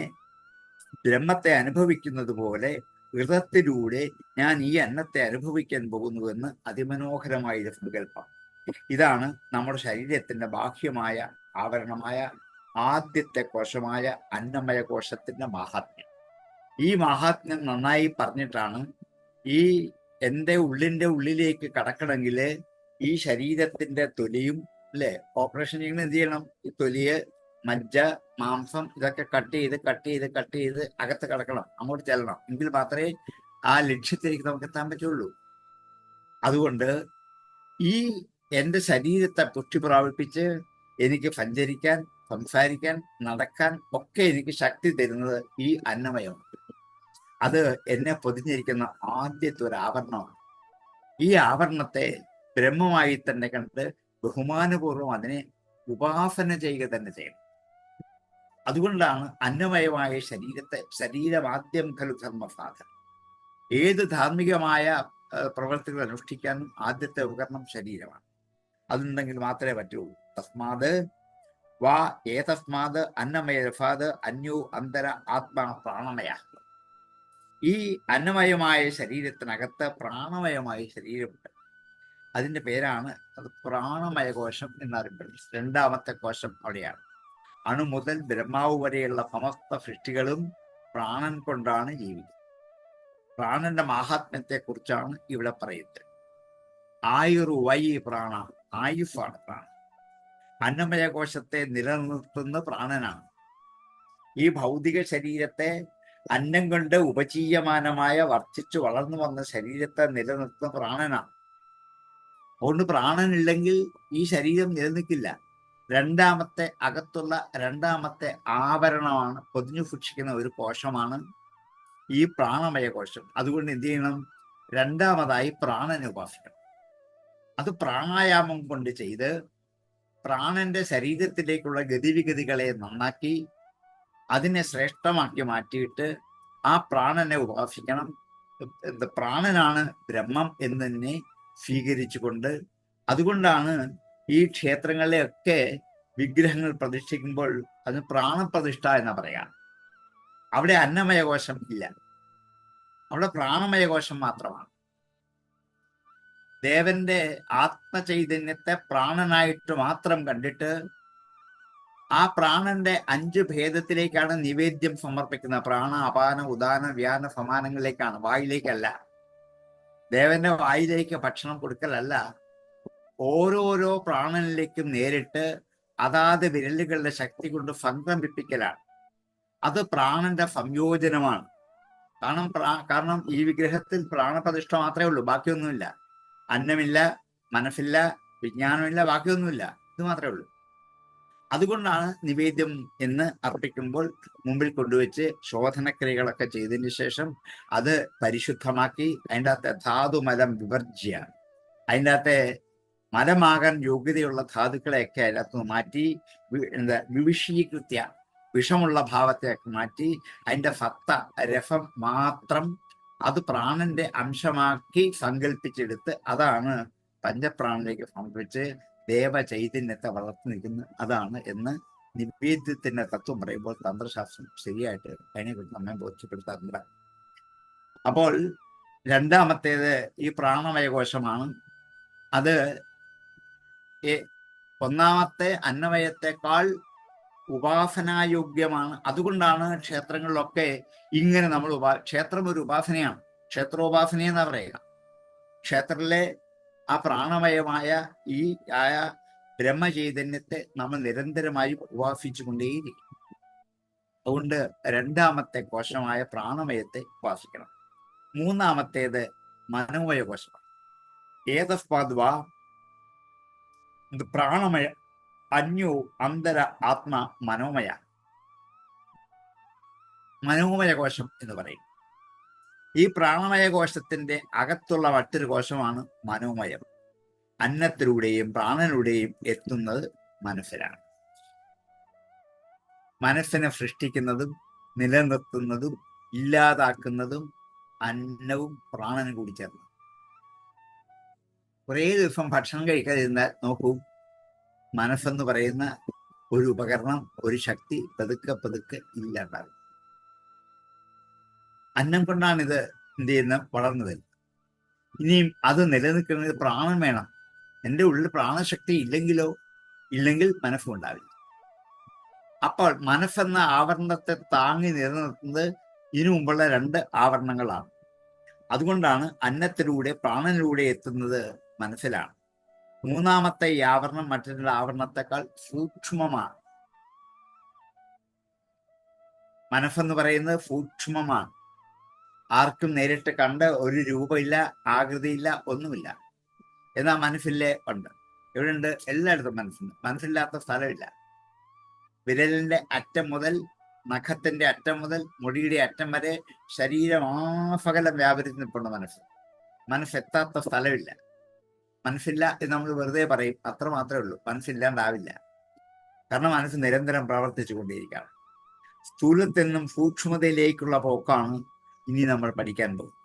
ബ്രഹ്മത്തെ അനുഭവിക്കുന്നത് പോലെ ഹൃദത്തിലൂടെ ഞാൻ ഈ അന്നത്തെ അനുഭവിക്കാൻ പോകുന്നുവെന്ന് അതിമനോഹരമായ സങ്കല്പം. ഇതാണ് നമ്മുടെ ശരീരത്തിന്റെ ബാഹ്യമായ ആവരണമായ ആദ്യത്തെ കോശമായ അന്നമയ കോശത്തിന്റെ മാഹാത്മ്യം. ഈ മാഹാത്മ്യം നന്നായി പറഞ്ഞിട്ടാണ് ഈ എൻ്റെ ഉള്ളിലേക്ക് കടക്കണമെങ്കിൽ ഈ ശരീരത്തിന്റെ തൊലിയും ഓപ്പറേഷൻ ചെയ്യുന്ന എന്ത് ചെയ്യണം? ഈ തൊലിയെ, മജ്ജ, മാംസം ഇതൊക്കെ കട്ട് ചെയ്ത് അകത്ത് കടക്കണം, അങ്ങോട്ട് ചെല്ലണം. എങ്കിൽ മാത്രമേ ആ ലക്ഷ്യത്തിലേക്ക് നമുക്ക് എത്താൻ പറ്റുള്ളൂ. അതുകൊണ്ട് ഈ എൻ്റെ ശരീരത്തെ പുഷ്ടി പ്രാപിപ്പിച്ച് എനിക്ക് സഞ്ചരിക്കാൻ, സംസാരിക്കാൻ, നടക്കാൻ ഒക്കെ എനിക്ക് ശക്തി തരുന്നത് ഈ അന്നമയമാണ്. അത് എന്നെ പൊതിഞ്ഞിരിക്കുന്ന ആദ്യത്തെ ഒരു ആവരണമാണ്. ഈ ആവരണത്തെ ബ്രഹ്മമായി തന്നെ കണ്ട് ബഹുമാനപൂർവ്വം അതിനെ ഉപാസന ചെയ്യുക തന്നെ ചെയ്യണം. അതുകൊണ്ടാണ് അന്നമയമായ ശരീരത്തെ ശരീരമാദ്യം ഖലു ധർമ്മസാധനം. ഏത് ധാർമ്മികമായ പ്രവൃത്തികൾ അനുഷ്ഠിക്കാനും ആദ്യത്തെ ഉപകരണം ശരീരമാണ്. അതുണ്ടെങ്കിൽ മാത്രമേ പറ്റുള്ളൂ. തസ്മാത് വാ ഏതസ്മാത് അന്നമയ രഫാത് അന്യോ അന്തര ആത്മാ പ്രാണമയ. ഈ അന്നമയമായ ശരീരത്തിനകത്ത് പ്രാണമയമായ ശരീരമുണ്ട്. അതിന്റെ പേരാണ് അത് പ്രാണമയ കോശം എന്നറിയപ്പെടുന്നത്. രണ്ടാമത്തെ കോശം അവിടെയാണ്. അണു മുതൽ ബ്രഹ്മാവ് വരെയുള്ള സമസ്ത സൃഷ്ടികളും പ്രാണൻ കൊണ്ടാണ് ജീവിക്കുന്നത്. പ്രാണന്റെ മാഹാത്മ്യത്തെ കുറിച്ചാണ് ഇവിടെ പറയുന്നത്. ആയുർ വൈ പ്രാണ, ആയുസ്സാണ് പ്രാണൻ. അന്നമയ കോശത്തെ നിലനിർത്തുന്ന പ്രാണനാണ്. ഈ ഭൗതിക ശരീരത്തെ അന്നം കൊണ്ട് ഉപജീയമാനമായ വർദ്ധിച്ചു വളർന്നു വന്ന ശരീരത്തെ നിലനിർത്തുന്ന പ്രാണനാണ്. അതുകൊണ്ട് പ്രാണനില്ലെങ്കിൽ ഈ ശരീരം നിലനിൽക്കില്ല. രണ്ടാമത്തെ അകത്തുള്ള രണ്ടാമത്തെ ആവരണമാണ്, പൊതിഞ്ഞു സൂക്ഷിക്കുന്ന ഒരു കോശമാണ് ഈ പ്രാണമയ കോശം. അതുകൊണ്ട് എന്ത് ചെയ്യണം? രണ്ടാമതായി പ്രാണനെ ഉപാസിക്കണം. അത് പ്രാണായാമം കൊണ്ട് ചെയ്ത് പ്രാണന്റെ ശരീരത്തിലേക്കുള്ള ഗതിവിഗതികളെ നന്നാക്കി അതിനെ ശ്രേഷ്ഠമാക്കി മാറ്റിയിട്ട് ആ പ്രാണനെ ഉപാസിക്കണം. പ്രാണനാണ് ബ്രഹ്മം എന്നതിനെ സ്വീകരിച്ചുകൊണ്ട്, അതുകൊണ്ടാണ് ഈ ക്ഷേത്രങ്ങളിലെയൊക്കെ വിഗ്രഹങ്ങൾ പ്രതിഷ്ഠിക്കുമ്പോൾ അത് പ്രാണപ്രതിഷ്ഠ എന്ന് പറയാം. അവിടെ അന്നമയകോശം ഇല്ല, അവിടെ പ്രാണമയകോശം മാത്രമാണ്. ദേവന്റെ ആത്മചൈതന്യത്തെ പ്രാണനായിട്ട് മാത്രം കണ്ടിട്ട് ആ പ്രാണന്റെ 5 ഭേദത്തിലേക്കാണ് നിവേദ്യം സമർപ്പിക്കുന്നത്. പ്രാണ, അപാന, ഉദാന, വ്യാന, സമാനങ്ങളിലേക്കാണ്, വായിലേക്കല്ല. ദേവന്റെ വായിലേക്ക് ഭക്ഷണം കൊടുക്കലല്ല, ഓരോരോ പ്രാണനിലേക്കും നേരിട്ട് അതാത് വിരലുകളുടെ ശക്തി കൊണ്ട് സംക്രമിപ്പിക്കലാണ്. അത് പ്രാണന്റെ സംയോജനമാണ്. കാരണം ഈ വിഗ്രഹത്തിൽ പ്രാണപ്രതിഷ്ഠ മാത്രമേ ഉള്ളൂ, ബാക്കിയൊന്നുമില്ല. അന്നമില്ല, മനസ്സില്ല, വിജ്ഞാനമില്ല, ബാക്കിയൊന്നുമില്ല. ഇത് മാത്രമേ ഉള്ളൂ. അതുകൊണ്ടാണ് നിവേദ്യം എന്ന് അർപ്പിക്കുമ്പോൾ മുമ്പിൽ കൊണ്ടുവച്ച് ശോധനക്രിയകളൊക്കെ ചെയ്തതിന് ശേഷം അത് പരിശുദ്ധമാക്കി അതിൻ്റെ അകത്തെ ധാതുമലം വിവർജ്യ, അതിൻ്റെ അകത്തെ മലമാകാൻ യോഗ്യതയുള്ള ധാതുക്കളെയൊക്കെ അതിനകത്ത് മാറ്റി വിവിഷീകൃത്യ, വിഷമുള്ള ഭാവത്തെയൊക്കെ മാറ്റി അതിൻ്റെ സത്ത രസം മാത്രം അത് പ്രാണന്റെ അംശമാക്കി സങ്കല്പിച്ചെടുത്ത് അതാണ് പഞ്ചപ്രാണനിലേക്ക് സമർപ്പിച്ച് ദേവചൈതന്യത്തെ വളർത്തി നിൽക്കുന്നത്. അതാണ് എന്ന് നിവേദ്യത്തിന്റെ തത്വം പറയുമ്പോൾ തന്ത്രശാസ്ത്രം ശരിയായിട്ട് അതിനെക്കുറിച്ച് നമ്മെ ബോധ്യപ്പെടുത്താറുണ്ട്. അപ്പോൾ രണ്ടാമത്തേത് ഈ പ്രാണമയകോശമാണ്. അത് ഒന്നാമത്തെ അന്നമയത്തെക്കാൾ ഉപാസനായോഗ്യമാണ്. അതുകൊണ്ടാണ് ക്ഷേത്രങ്ങളിലൊക്കെ ഇങ്ങനെ നമ്മൾ ക്ഷേത്രം ഒരു ഉപാസനയാണ്, ക്ഷേത്രോപാസന എന്നാ പറയുക. ക്ഷേത്രത്തിലെ ആ പ്രാണമയമായ ഈ ആയ ബ്രഹ്മചൈതന്യത്തെ നമ്മൾ നിരന്തരമായി ഉപാസിച്ചു കൊണ്ടേയിരിക്കും. അതുകൊണ്ട് രണ്ടാമത്തെ കോശമായ പ്രാണമയത്തെ ഉപാസിക്കണം. മൂന്നാമത്തേത് മനോമയ കോശമാണ്. ഏതസ്മാദ്വാ പ്രാണമയ അന്യോ അന്തര ആത്മ മനോമയ. മനോമയ കോശം എന്ന് പറയും. ഈ പ്രാണമയ കോശത്തിന്റെ അകത്തുള്ള മറ്റൊരു കോശമാണ് മനോമയം. അന്നത്തിലൂടെയും പ്രാണനിലൂടെയും എത്തുന്നത് മനസ്സിലാണ്. മനസ്സിനെ സൃഷ്ടിക്കുന്നതും നിലനിർത്തുന്നതും ഇല്ലാതാക്കുന്നതും അന്നവും പ്രാണനും കൂടി ചേർന്ന്. കുറേ ദിവസം ഭക്ഷണം കഴിക്കാതിരുന്നാൽ നോക്കൂ, മനസ്സെന്ന് പറയുന്ന ഒരു ഉപകരണം, ഒരു ശക്തി പതുക്കെ പതുക്കെ ഇല്ലാണ്ടാകും. അന്നം കൊണ്ടാണ് ഇത് എന്ത് ചെയ്യുന്ന വളർന്നു വരുന്നത്. ഇനിയും അത് നിലനിൽക്കുന്നത് പ്രാണൻ വേണം. എൻ്റെ ഉള്ളിൽ പ്രാണശക്തി ഇല്ലെങ്കിൽ മനസ്സുണ്ടാവില്ല. അപ്പോൾ മനസ്സെന്ന ആവരണത്തെ താങ്ങി നിലനിർത്തുന്നത് ഇതിനു മുമ്പുള്ള 2 ആവരണങ്ങളാണ്. അതുകൊണ്ടാണ് അന്നത്തിലൂടെ പ്രാണനിലൂടെ എത്തുന്നത് മനസ്സിലാണ്. മൂന്നാമത്തെ ഈ ആവരണം മറ്റുള്ള ആവരണത്തെക്കാൾ സൂക്ഷ്മമാണ്. മനസ്സെന്ന് പറയുന്നത് സൂക്ഷ്മമാണ്. ആർക്കും നേരിട്ട് കണ്ട് ഒരു രൂപമില്ല, ആകൃതിയില്ല, ഒന്നുമില്ല. എന്നാൽ മനസ്സില്ലേ ഉണ്ട്. എവിടെയുണ്ട്? എല്ലായിടത്തും മനസ്സുണ്ട്. മനസ്സില്ലാത്ത സ്ഥലമില്ല. വിരലിന്റെ അറ്റം മുതൽ നഖത്തിന്റെ അറ്റം മുതൽ മുടിയുടെ അറ്റം വരെ ശരീരം ആഫകലം വ്യാപരിച്ച് നിൽപ്പുണ്ട് മനസ്സ്. മനസ്സെത്താത്ത സ്ഥലമില്ല. മനസ്സില്ല എന്ന് നമ്മൾ വെറുതെ പറയും, അത്ര മാത്രമേ ഉള്ളൂ. മനസ്സില്ലാണ്ടാവില്ല. കാരണം മനസ്സ് നിരന്തരം പ്രവർത്തിച്ചു കൊണ്ടിരിക്കുകയാണ്. സ്ഥൂലത്തിൽ നിന്നും സൂക്ഷ്മതയിലേക്കുള്ള പോക്കാണ് ഇനി നമ്മൾ പഠിക്കാൻ പോകും.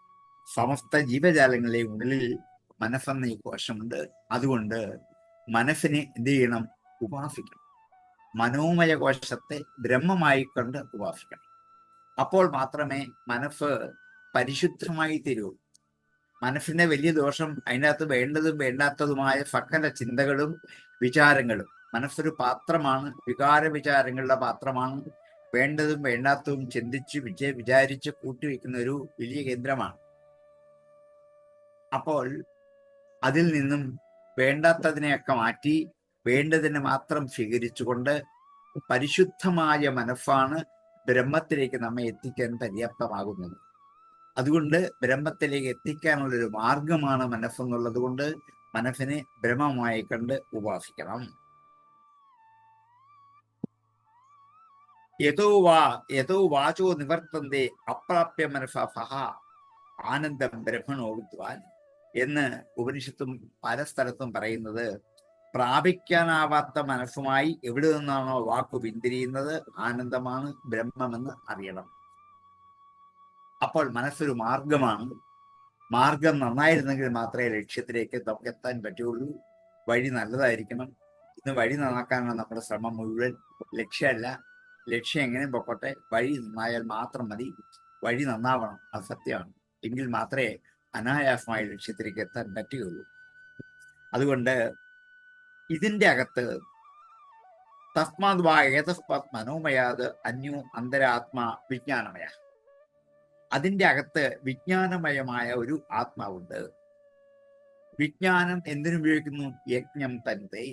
സമസ്ത ജീവജാലങ്ങളുടെയും ഉള്ളിൽ മനസ്സെന്ന ഈ കോശമുണ്ട്. അതുകൊണ്ട് മനസ്സിനെ എന്ത് ചെയ്യണം? ഉപാസിക്കണം. മനോമയ കോശത്തെ ബ്രഹ്മമായി കണ്ട് ഉപാസിക്കണം. അപ്പോൾ മാത്രമേ മനസ്സ് പരിശുദ്ധമായി തീരൂ. മനസ്സിന്റെ വലിയ ദോഷം അതിനകത്ത് വേണ്ടതും വേണ്ടാത്തതുമായ സകല ചിന്തകളും വിചാരങ്ങളും. മനസ്സൊരു പാത്രമാണ്, വികാര വിചാരങ്ങളുടെ പാത്രമാണ്. വേണ്ടതും വേണ്ടാത്തതും ചിന്തിച്ച് വിചാരിച്ച് കൂട്ടിവെക്കുന്ന ഒരു വലിയ കേന്ദ്രമാണ്. അപ്പോൾ അതിൽ നിന്നും വേണ്ടാത്തതിനെയൊക്കെ മാറ്റി വേണ്ടതിനെ മാത്രം സ്വീകരിച്ചുകൊണ്ട് പരിശുദ്ധമായ മനസ്സാണ് ബ്രഹ്മത്തിലേക്ക് നമ്മെ എത്തിക്കാൻ പര്യാപ്തമാകുന്നത്. അതുകൊണ്ട് ബ്രഹ്മത്തിലേക്ക് എത്തിക്കാനുള്ളൊരു മാർഗമാണ് മനസ്സെന്നുള്ളത് കൊണ്ട് മനസ്സിനെ ബ്രഹ്മമായി കണ്ട് ഉപാസിക്കണം. യഥോ വാചോ നിവർത്തന്തേ അപ്രാപ്യ മനസ്സഹ ആനന്ദം ബ്രഹ്മണോ വിദ്വാൻ എന്ന് ഉപനിഷത്തും പല സ്ഥലത്തും പറയുന്നത്. പ്രാപിക്കാനാവാത്ത മനസ്സുമായി എവിടെ നിന്നാണോ വാക്കു പിന്തിരിയുന്നത് ആനന്ദമാണ്, ബ്രഹ്മമെന്ന് അറിയണം. അപ്പോൾ മനസ്സൊരു മാർഗമാണ്. മാർഗം നന്നായിരുന്നെങ്കിൽ മാത്രമേ ലക്ഷ്യത്തിലേക്ക് നമുക്ക് എത്താൻ പറ്റുള്ളൂ. വഴി നല്ലതായിരിക്കണം. ഇന്ന് വഴി നന്നാക്കാനുള്ള നമ്മുടെ ശ്രമം മുഴുവൻ ലക്ഷ്യമല്ല. ലക്ഷ്യം എങ്ങനെ പൊക്കോട്ടെ, വഴി നന്നായാൽ മാത്രം മതി. വഴി നന്നാവണം, അത് സത്യമാണ്. എങ്കിൽ മാത്രമേ അനായാസമായ ലക്ഷ്യത്തിലേക്ക് എത്താൻ പറ്റുകയുള്ളൂ. അതുകൊണ്ട് ഇതിന്റെ അകത്ത് തസ്മാത് വാ ഏതസ്മാത് മനോമയാത് അന്യോ അന്തരാത്മാ വിജ്ഞാനമയ, അതിന്റെ അകത്ത് വിജ്ഞാനമയമായ ഒരു ആത്മാവുണ്ട്. വിജ്ഞാനം എന്തിനുപയോഗിക്കുന്നു? യജ്ഞം തന്റെ.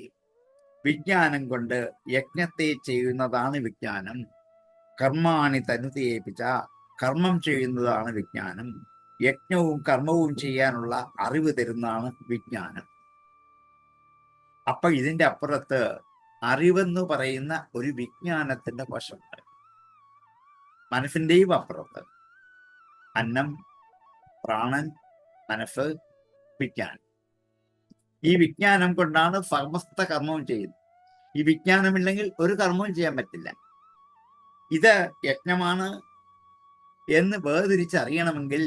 വിജ്ഞാനം കൊണ്ട് യജ്ഞത്തെ ചെയ്യുന്നതാണ് വിജ്ഞാനം. കർമാണി തനുതേപിച്ച, കർമ്മം ചെയ്യുന്നതാണ് വിജ്ഞാനം. യജ്ഞവും കർമ്മവും ചെയ്യാനുള്ള അറിവ് തരുന്നതാണ് വിജ്ഞാനം. അപ്പൊ ഇതിന്റെ അപ്പുറത്ത് അറിവെന്ന് പറയുന്ന ഒരു വിജ്ഞാനത്തിന്റെ വശമുണ്ട്. മനസ്സിന്റെയും അപ്പുറത്ത് അന്നം, പ്രാണൻ, മനസ്സ്, വിജ്ഞാനം. ഈ വിജ്ഞാനം കൊണ്ടാണ് സമസ്ത കർമ്മവും ചെയ്യുന്നത്. ഈ വിജ്ഞാനമില്ലെങ്കിൽ ഒരു കർമ്മവും ചെയ്യാൻ പറ്റില്ല. ഇത് യജ്ഞമാണ് എന്ന് വേർതിരിച്ചറിയണമെങ്കിൽ,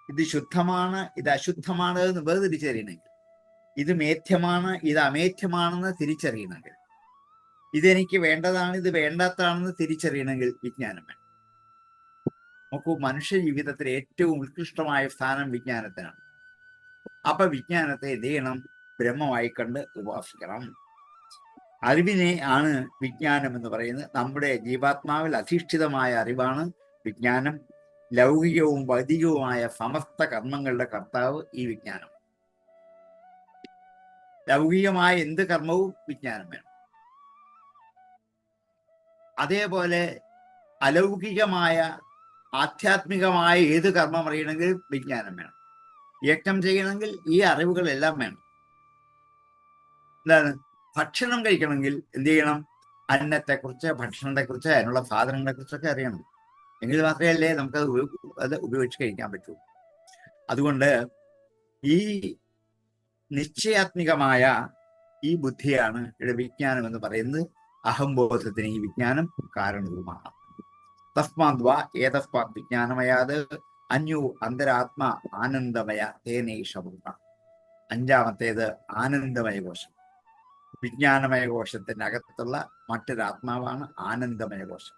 ഇത് ശുദ്ധമാണ് ഇത് അശുദ്ധമാണ് എന്ന് വേർതിരിച്ചറിയണമെങ്കിൽ, ഇത് മേധ്യമാണ് ഇത് അമേധ്യമാണെന്ന് തിരിച്ചറിയണമെങ്കിൽ, ഇതെനിക്ക് വേണ്ടതാണ് ഇത് വേണ്ടാത്തതാണെന്ന് തിരിച്ചറിയണമെങ്കിൽ വിജ്ഞാനം വേണം. നോക്കൂ, മനുഷ്യ ജീവിതത്തിലെ ഏറ്റവും ഉത്കൃഷ്ടമായ സ്ഥാനം വിജ്ഞാനത്തിനാണ്. അപ്പൊ വിജ്ഞാനത്തെ എന്ത് ചെയ്യണം? ബ്രഹ്മമായി കണ്ട് ഉപാസിക്കണം. അറിവിനെ ആണ് വിജ്ഞാനം എന്ന് പറയുന്നത്. നമ്മുടെ ജീവാത്മാവിൽ അധിഷ്ഠിതമായ അറിവാണ് വിജ്ഞാനം. ലൗകികവും വൈദികവുമായ സമസ്ത കർമ്മങ്ങളുടെ കർത്താവ് ഈ വിജ്ഞാനം. ലൗകികമായ എന്ത് കർമ്മവും വിജ്ഞാനം വേണം. അതേപോലെ അലൗകികമായ ആധ്യാത്മികമായ ഏത് കർമ്മം അറിയണമെങ്കിൽ വിജ്ഞാനം വേണം. യജ്ഞം ചെയ്യണമെങ്കിൽ ഈ അറിവുകളെല്ലാം വേണം. എന്താണ്? ഭക്ഷണം കഴിക്കണമെങ്കിൽ എന്ത് ചെയ്യണം? അന്നത്തെക്കുറിച്ച്, ഭക്ഷണത്തെക്കുറിച്ച്, അതിനുള്ള സാധനങ്ങളെക്കുറിച്ചൊക്കെ അറിയണം. എങ്കിൽ മാത്രമല്ലേ അത് ഉപയോഗിച്ച് കഴിക്കാൻ പറ്റൂ. അതുകൊണ്ട് ഈ നിശ്ചയാത്മികമായ ഈ ബുദ്ധിയാണ് ഇവിടെ വിജ്ഞാനം എന്ന് പറയുന്നത്. അഹംബോധത്തിന് ഈ വിജ്ഞാനം കാരണവുമാണ്. തസ്മാത് വാ ഏതസ്മാത് വിജ്ഞാനമയാത് അന്യോ അന്തരാത്മാ ആനന്ദമയ തേനേഷമുള്ള. അഞ്ചാമത്തേത് ആനന്ദമയ കോശം. വിജ്ഞാനമയ കോശത്തിന്റെ അകത്തുള്ള മറ്റൊരാത്മാവാണ് ആനന്ദമയ കോശം.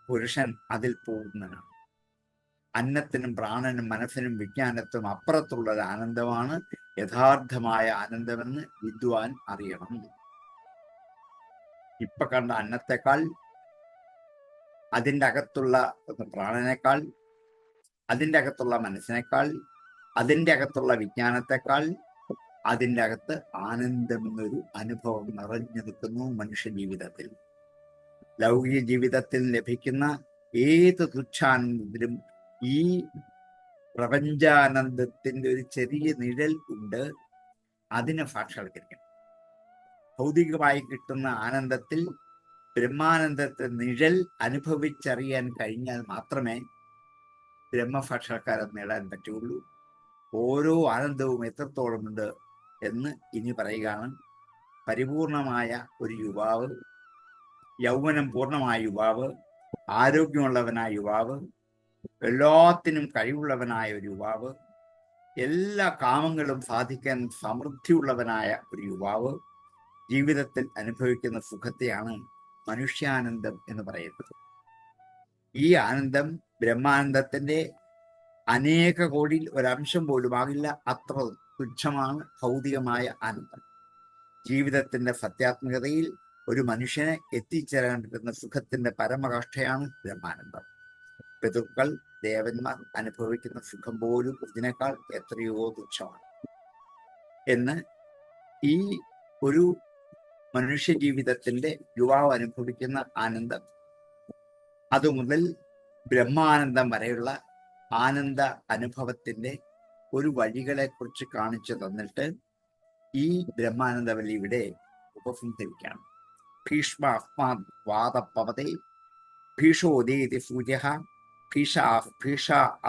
പുരുഷൻ അതിൽ പൂർണ്ണനാണ്. അന്നത്തിനും പ്രാണനും മനസ്സിനും വിജ്ഞാനത്തിനും അപ്പുറത്തുള്ള ഒരു ആനന്ദമാണ് യഥാർത്ഥമായ ആനന്ദമെന്ന് വിദ്വാൻ അറിയണം. ഇപ്പൊ കണ്ട അന്നത്തെക്കാൾ, അതിൻ്റെ അകത്തുള്ള പ്രാണനേക്കാൾ, അതിൻ്റെ അകത്തുള്ള മനസ്സിനേക്കാൾ, അതിൻ്റെ അകത്തുള്ള വിജ്ഞാനത്തെക്കാൾ അതിൻ്റെ അകത്ത് ആനന്ദമെന്നൊരു അനുഭവം നിറഞ്ഞു നിൽക്കുന്നു മനുഷ്യ ജീവിതത്തിൽ. ലൗകിക ജീവിതത്തിൽ ലഭിക്കുന്ന ഏത് തുച്ഛാനന്ദത്തിലും ഈ പ്രപഞ്ചാനന്ദത്തിന്റെ ഒരു ചെറിയ നിഴൽ ഉണ്ട്. അതിനെ സാക്ഷാത്കരിക്കണം. ഭൗതികമായി കിട്ടുന്ന ആനന്ദത്തിൽ ബ്രഹ്മാനന്ദത്തെ നിഴൽ അനുഭവിച്ചറിയാൻ കഴിഞ്ഞാൽ മാത്രമേ ബ്രഹ്മസാക്ഷാത്കാരം നേടാൻ പറ്റുള്ളൂ. ഓരോ ആനന്ദവും എത്രത്തോളമുണ്ട് എന്ന് ഇനി പറയുകയാണ്. പരിപൂർണമായ ഒരു യുവാവ്, യൗവനം പൂർണ്ണമായ യുവാവ്, ആരോഗ്യമുള്ളവനായ യുവാവ്, എല്ലാത്തിനും കഴിവുള്ളവനായ ഒരു യുവാവ്, എല്ലാ കാമങ്ങളും സാധിക്കാൻ സമൃദ്ധിയുള്ളവനായ ഒരു യുവാവ് ജീവിതത്തിൽ അനുഭവിക്കുന്ന സുഖത്തെയാണ് മനുഷ്യാനന്ദം എന്ന് പറയുന്നത്. ഈ ആനന്ദം ബ്രഹ്മാനന്ദത്തിന്റെ അനേക കോടിയിൽ ഒരംശം പോലും ആകില്ല, അത്ര തുച്ഛമാണ് ഭൗതികമായ ആനന്ദം. ജീവിതത്തിന്റെ സത്യാത്മകതയിൽ ഒരു മനുഷ്യനെ എത്തിച്ചേരാൻ പറ്റുന്ന സുഖത്തിന്റെ പരമകാഷ്ഠയാണ് ബ്രഹ്മാനന്ദം. പിതൃക്കൾ, ദേവന്മാർ അനുഭവിക്കുന്ന സുഖം പോലും ഇതിനേക്കാൾ എത്രയോ തുച്ഛമാണ് എന്ന് ഈ ഒരു മനുഷ്യ ജീവിതത്തിന്റെ യുവാവ് അനുഭവിക്കുന്ന ആനന്ദം, അതുമുതൽ ബ്രഹ്മാനന്ദം വരെയുള്ള ആനന്ദ അനുഭവത്തിന്റെ ഒരു വഴികളെ കുറിച്ച് കാണിച്ചു തന്നിട്ട് ഈ ബ്രഹ്മാനന്ദവല്ലി ഇവിടെ ഉപസംഹരിക്കുകയാണ്. ഭീഷ്മ അസ്മാത് വാദപവതേ ഭീഷോദേതി സൂര്യ ഭീഷ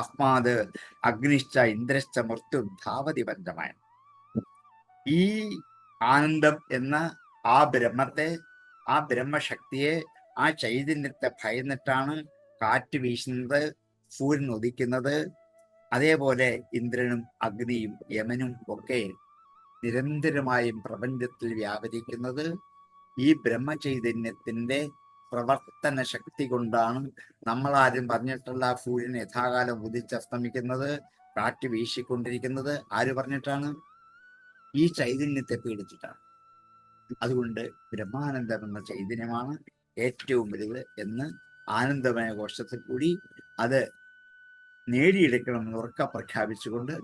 അസ്മാത് അഗ്നിശ്ച ഇന്ദ്രശ്ച മൃത്യു ധാവതി പഞ്ചമായൻ. ഈ ആനന്ദം എന്ന ആ ബ്രഹ്മത്തെ, ആ ബ്രഹ്മശക്തിയെ, ആ ചൈതന്യത്തെ ഭയന്നിട്ടാണ് കാറ്റ് വീശുന്നത്, സൂര്യൻ ഉദിക്കുന്നത്. അതേപോലെ ഇന്ദ്രനും അഗ്നിയും യമനും ഒക്കെ നിരന്തരമായും പ്രപഞ്ചത്തിൽ വ്യാപരിക്കുന്നത് ഈ ബ്രഹ്മചൈതന്യത്തിന്റെ പ്രവർത്തന ശക്തി കൊണ്ടാണ്. നമ്മളാരും പറഞ്ഞിട്ടുള്ള സൂര്യൻ യഥാകാലം ഉദിച്ചസ്തമിക്കുന്നത്, കാറ്റ് വീശിക്കൊണ്ടിരിക്കുന്നത് ആര് പറഞ്ഞിട്ടാണ്? ഈ ചൈതന്യത്തെ പേടിച്ചിട്ടാണ്. അതുകൊണ്ട് ബ്രഹ്മാനന്ദം എന്ന ചൈതന്യമാണ് ഏറ്റവും വലുത് എന്ന് ആനന്ദമയ കോശത്തിൽ കൂടി അത് നേടിയെടുക്കണമെന്ന് ഉറക്ക പ്രഖ്യാപിച്ചുകൊണ്ട്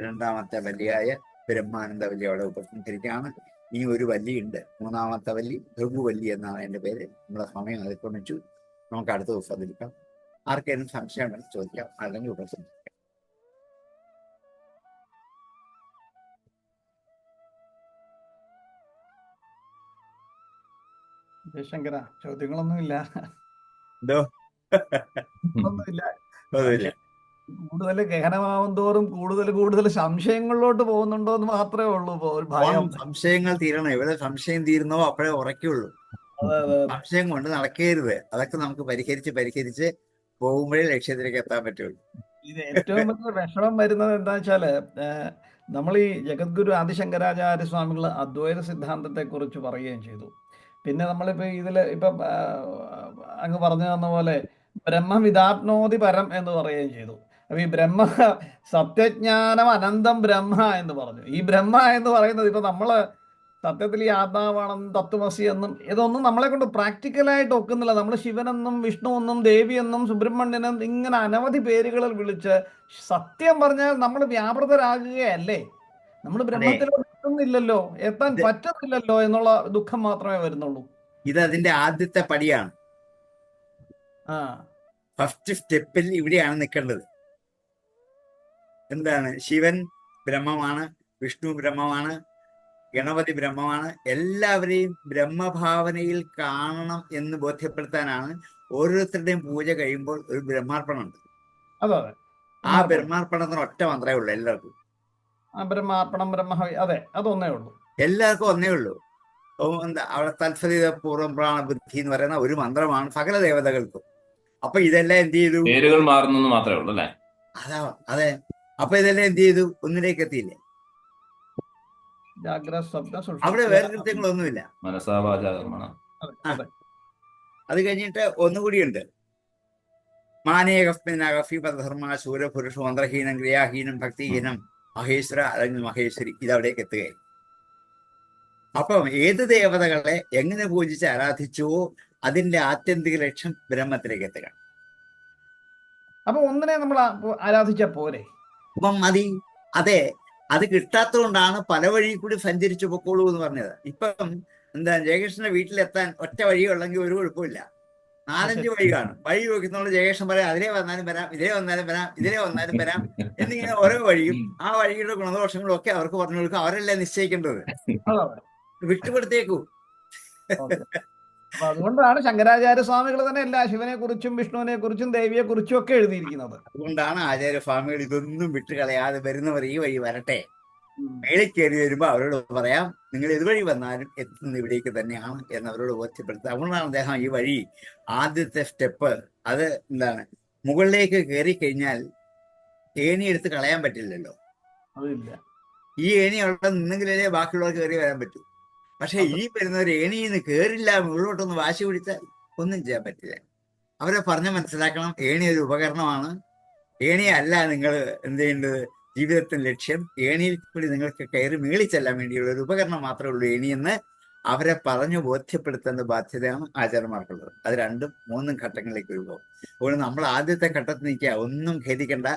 രണ്ടാമത്തെ വല്ലിയായ ബ്രഹ്മാനന്ദ വല്ലി അവിടെ ഉപസംഹരിക്കുകയാണ്. ഈ ഒരു വല്ലിയുണ്ട്, മൂന്നാമത്തെ വല്ലി ഭൃഗുവല്ലി എന്നാണ് എൻ്റെ പേര്. നമ്മുടെ സമയം അതിക്രമിച്ചു. നമുക്ക് അടുത്ത ദിവസം അതിരിക്കാം. ആർക്കെങ്കിലും സംശയം ഉണ്ടെങ്കിൽ ചോദിക്കാം, അല്ലെങ്കിൽ ഉപസംഹരിക്കാം. ജയശങ്കര, ചോദ്യങ്ങളൊന്നുമില്ല. എന്തോ ഒന്നുമില്ല. ഒന്നുമില്ല. കൂടുതൽ ഗഹനമാവും തോറും കൂടുതൽ സംശയങ്ങളിലോട്ട് പോകുന്നുണ്ടോ എന്ന് മാത്രമേ ഉള്ളൂ ഒരു ഭയം. സംശയങ്ങൾ തീരണം. എവിടെ സംശയം തീരുന്നോ അപ്പോഴേ ഉറയ്ക്കുള്ളൂ. അതെ അതെ അതെ. സംശയം കൊണ്ട് നടക്കരുത്. അതൊക്കെ നമുക്ക് പരിഹരിച്ച് പോകുമ്പോഴേ ലക്ഷ്യത്തിലേക്ക് എത്താൻ പറ്റുള്ളൂ. ഇത് ഏറ്റവും വലിയ വിഷമം വരുന്നത് എന്താ വെച്ചാല്, നമ്മൾ ഈ ജഗദ്ഗുരു ആദിശങ്കരാചാര്യ സ്വാമികൾ അദ്വൈത സിദ്ധാന്തത്തെ കുറിച്ച് പറയുകയും ചെയ്തു. പിന്നെ നമ്മളിപ്പോ ഇതില് ഇപ്പം അങ്ങ് പറഞ്ഞു തന്ന പോലെ ബ്രഹ്മവിദാപ്നോതി പരം എന്ന് പറയുകയും ചെയ്തു. അപ്പൊ ഈ ബ്രഹ്മ സത്യജ്ഞാനം അനന്തം ബ്രഹ്മ എന്ന് പറഞ്ഞു. ഈ ബ്രഹ്മ എന്ന് പറയുന്നത് ഇപ്പൊ നമ്മള് സത്യത്തിൽ ഈ ആത്മാവാണെന്നും തത്വമസി എന്നും ഇതൊന്നും നമ്മളെ കൊണ്ട് പ്രാക്ടിക്കലായിട്ട് ഒക്കുന്നില്ല. നമ്മൾ ശിവനെന്നും വിഷ്ണു എന്നും ദേവി എന്നും സുബ്രഹ്മണ്യനും ഇങ്ങനെ അനവധി പേരുകളിൽ വിളിച്ച് സത്യം പറഞ്ഞാൽ നമ്മൾ വ്യാപൃതരാകുകയല്ലേ. നമ്മൾ ബ്രഹ്മത്തിലോട്ട് എത്തുന്നില്ലല്ലോ, എത്താൻ പറ്റുന്നില്ലല്ലോ എന്നുള്ള ദുഃഖം മാത്രമേ വരുന്നുള്ളൂ. ഇത് അതിന്റെ ആദ്യത്തെ പടിയാണ്. ആ ഫസ്റ്റ് സ്റ്റെപ്പിൽ ഇവിടെയാണ് നിൽക്കേണ്ടത്. എന്താണ്? ശിവൻ ബ്രഹ്മമാണ്, വിഷ്ണു ബ്രഹ്മമാണ്, ഗണപതി ബ്രഹ്മമാണ്. എല്ലാവരെയും ബ്രഹ്മഭാവനയിൽ കാണണം എന്ന് ബോധ്യപ്പെടുത്താനാണ് ഓരോരുത്തരുടെയും പൂജ കഴിയുമ്പോൾ ഒരു ബ്രഹ്മാർപ്പണമുണ്ട്. അതെ അതെ. ആ ബ്രഹ്മാർപ്പണത്തിന് ഒറ്റ മന്ത്രമേ ഉള്ളൂ എല്ലാവർക്കും. ബ്രഹ്മാർപ്പണം ബ്രഹ്മഹവി, അതെ, അതൊന്നേ ഉള്ളൂ. എല്ലാവർക്കും ഒന്നേ ഉള്ളൂ. എന്താ അവിടെ തത്സരിത പൂർവ്വം പ്രാണബുദ്ധി എന്ന് പറയുന്ന ഒരു മന്ത്രമാണ് സകല ദേവതകൾക്കും. അപ്പൊ ഇതെല്ലാം എന്ത് ചെയ്തു? പേരുകൾ മാറുന്നു മാത്രമേ ഉള്ളൂ അല്ലേ? അതെ. അപ്പൊ ഇതെല്ലാം എന്ത് ചെയ്തു? ഒന്നിലേക്ക് എത്തിയില്ലേ? അവിടെ വേറെ കൃത്യങ്ങളൊന്നുമില്ല. മനസാവാചാകർമ്മണ. അത് കഴിഞ്ഞിട്ട് ഒന്നുകൂടിയുണ്ട്. മാനേകസ്മിനകഫീപധർമ്മ ശൂരപുരുഷ മന്ത്രഹീനം ക്രിയാഹീനം ഭക്തിഹീനം മഹേശ്വര അല്ലെങ്കിൽ മഹേശ്വരി, ഇതവിടേക്ക് എത്തുകയായി. അപ്പം ഏത് ദേവതകളെ എങ്ങനെ പൂജിച്ച് ആരാധിച്ചുവോ അതിന്റെ ആത്യന്തിക ലക്ഷ്യം ബ്രഹ്മത്തിലേക്ക് എത്തുക. അപ്പൊ ഒന്നിനെ നമ്മൾ ആരാധിച്ച പോരെ? അപ്പം മതി. അതെ, അത് കിട്ടാത്തതുകൊണ്ടാണ് പല വഴി കൂടി സഞ്ചരിച്ചു പൊക്കോളൂ എന്ന് പറഞ്ഞത്. ഇപ്പം എന്താ, ജയകൃഷ്ണന്റെ വീട്ടിലെത്താൻ ഒറ്റ വഴി ഉള്ളെങ്കിൽ ഒരു കുഴപ്പമില്ല, 4-5 വഴി കാണും. വഴി നോക്കുന്നുള്ള ജയകൃഷ്ണൻ പറയാം, അതിലേ വന്നാലും വരാം, ഇതിലേ വന്നാലും വരാം, ഇതിലേ വന്നാലും വരാം എന്നിങ്ങനെ ഓരോ വഴിയും ആ വഴിയുടെ ഗുണദോഷങ്ങളും ഒക്കെ അവർക്ക് പറഞ്ഞു കൊടുക്കും. അവരല്ലേ നിശ്ചയിക്കേണ്ടത്. വിട്ടുകൊടുത്തേക്കൂ. അപ്പൊ അതുകൊണ്ടാണ് ശങ്കരാചാര്യ സ്വാമികൾ തന്നെ എല്ലാ ശിവനെ കുറിച്ചും വിഷ്ണുവിനെ കുറിച്ചും ദേവിയെ കുറിച്ചും ഒക്കെ എഴുതിയിരിക്കുന്നത്. അതുകൊണ്ടാണ് ആചാര്യസ്വാമികൾ ഇതൊന്നും വിട്ടുകളയാതെ വരുന്നവർ ഈ വഴി വരട്ടെ, ഉം. മേളിൽ കയറി വരുമ്പോൾ അവരോട് പറയാം നിങ്ങൾ ഇതുവഴി വന്നാലും എത്തുന്നത് ഇവിടേക്ക് തന്നെയാണ് എന്ന് അവരോട് ബോധ്യപ്പെടുത്തുക. അതുകൊണ്ടാണ് അദ്ദേഹം ഈ വഴി ആദ്യത്തെ സ്റ്റെപ്പ് അത് എന്താണ്, മുകളിലേക്ക് കയറി കഴിഞ്ഞാൽ ഏണി എടുത്ത് കളയാൻ പറ്റില്ലല്ലോ. അതില്ല. ഈ ഏണി അവിടെ നിന്നെങ്കിലേ ബാക്കിയുള്ളവർ കയറി വരാൻ പറ്റൂ. പക്ഷെ ഈ വരുന്നവർ ഏണിയിൽ നിന്ന് കയറില്ല, മുകളിലോട്ടൊന്ന് വാശി പിടിച്ചാൽ ഒന്നും ചെയ്യാൻ പറ്റില്ല. അവരെ പറഞ്ഞ് മനസ്സിലാക്കണം, ഏണി ഒരു ഉപകരണമാണ്, ഏണിയല്ല നിങ്ങൾ എന്ത് ചെയ്യേണ്ടത്, ജീവിതത്തിന്റെ ലക്ഷ്യം ഏണിയിൽ കൂടി നിങ്ങൾക്ക് കയറി മേളിൽ ചെല്ലാൻ വേണ്ടിയുള്ള ഒരു ഉപകരണം മാത്രമേ ഉള്ളൂ ഏണിയെന്ന് അവരെ പറഞ്ഞു ബോധ്യപ്പെടുത്തേണ്ട ബാധ്യതയാണ് ആചാര്യന്മാർക്കുള്ളത്. അത് 2, 3 ഘട്ടങ്ങളിലേക്ക് പോകും. അതുകൊണ്ട് നമ്മൾ ആദ്യത്തെ ഘട്ടത്തിൽ നിൽക്കുക, ഒന്നും ഖേദിക്കണ്ട,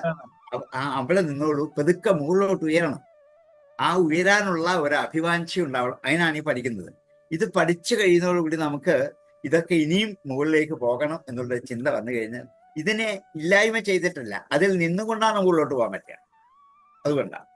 അവിടെ നിന്നോളൂ, പതുക്കെ മുകളിലോട്ട് ഉയരണം. ആ ഉയരാനുള്ള ഒരു അഭിവാഞ്ച ഉണ്ടാവണം. അതിനാണ് ഈ പഠിക്കുന്നത്. ഇത് പഠിച്ചു കഴിയുന്നതോടുകൂടി നമുക്ക് ഇതൊക്കെ ഇനിയും മുകളിലേക്ക് പോകണം എന്നുള്ള ചിന്ത വന്നു കഴിഞ്ഞാൽ ഇതിനെ ഇല്ലായ്മ ചെയ്തിട്ടില്ല, അതിൽ നിന്നുകൊണ്ടാണ് മുകളിലോട്ട് പോകാൻ പറ്റുക. അതുകൊണ്ടാണ്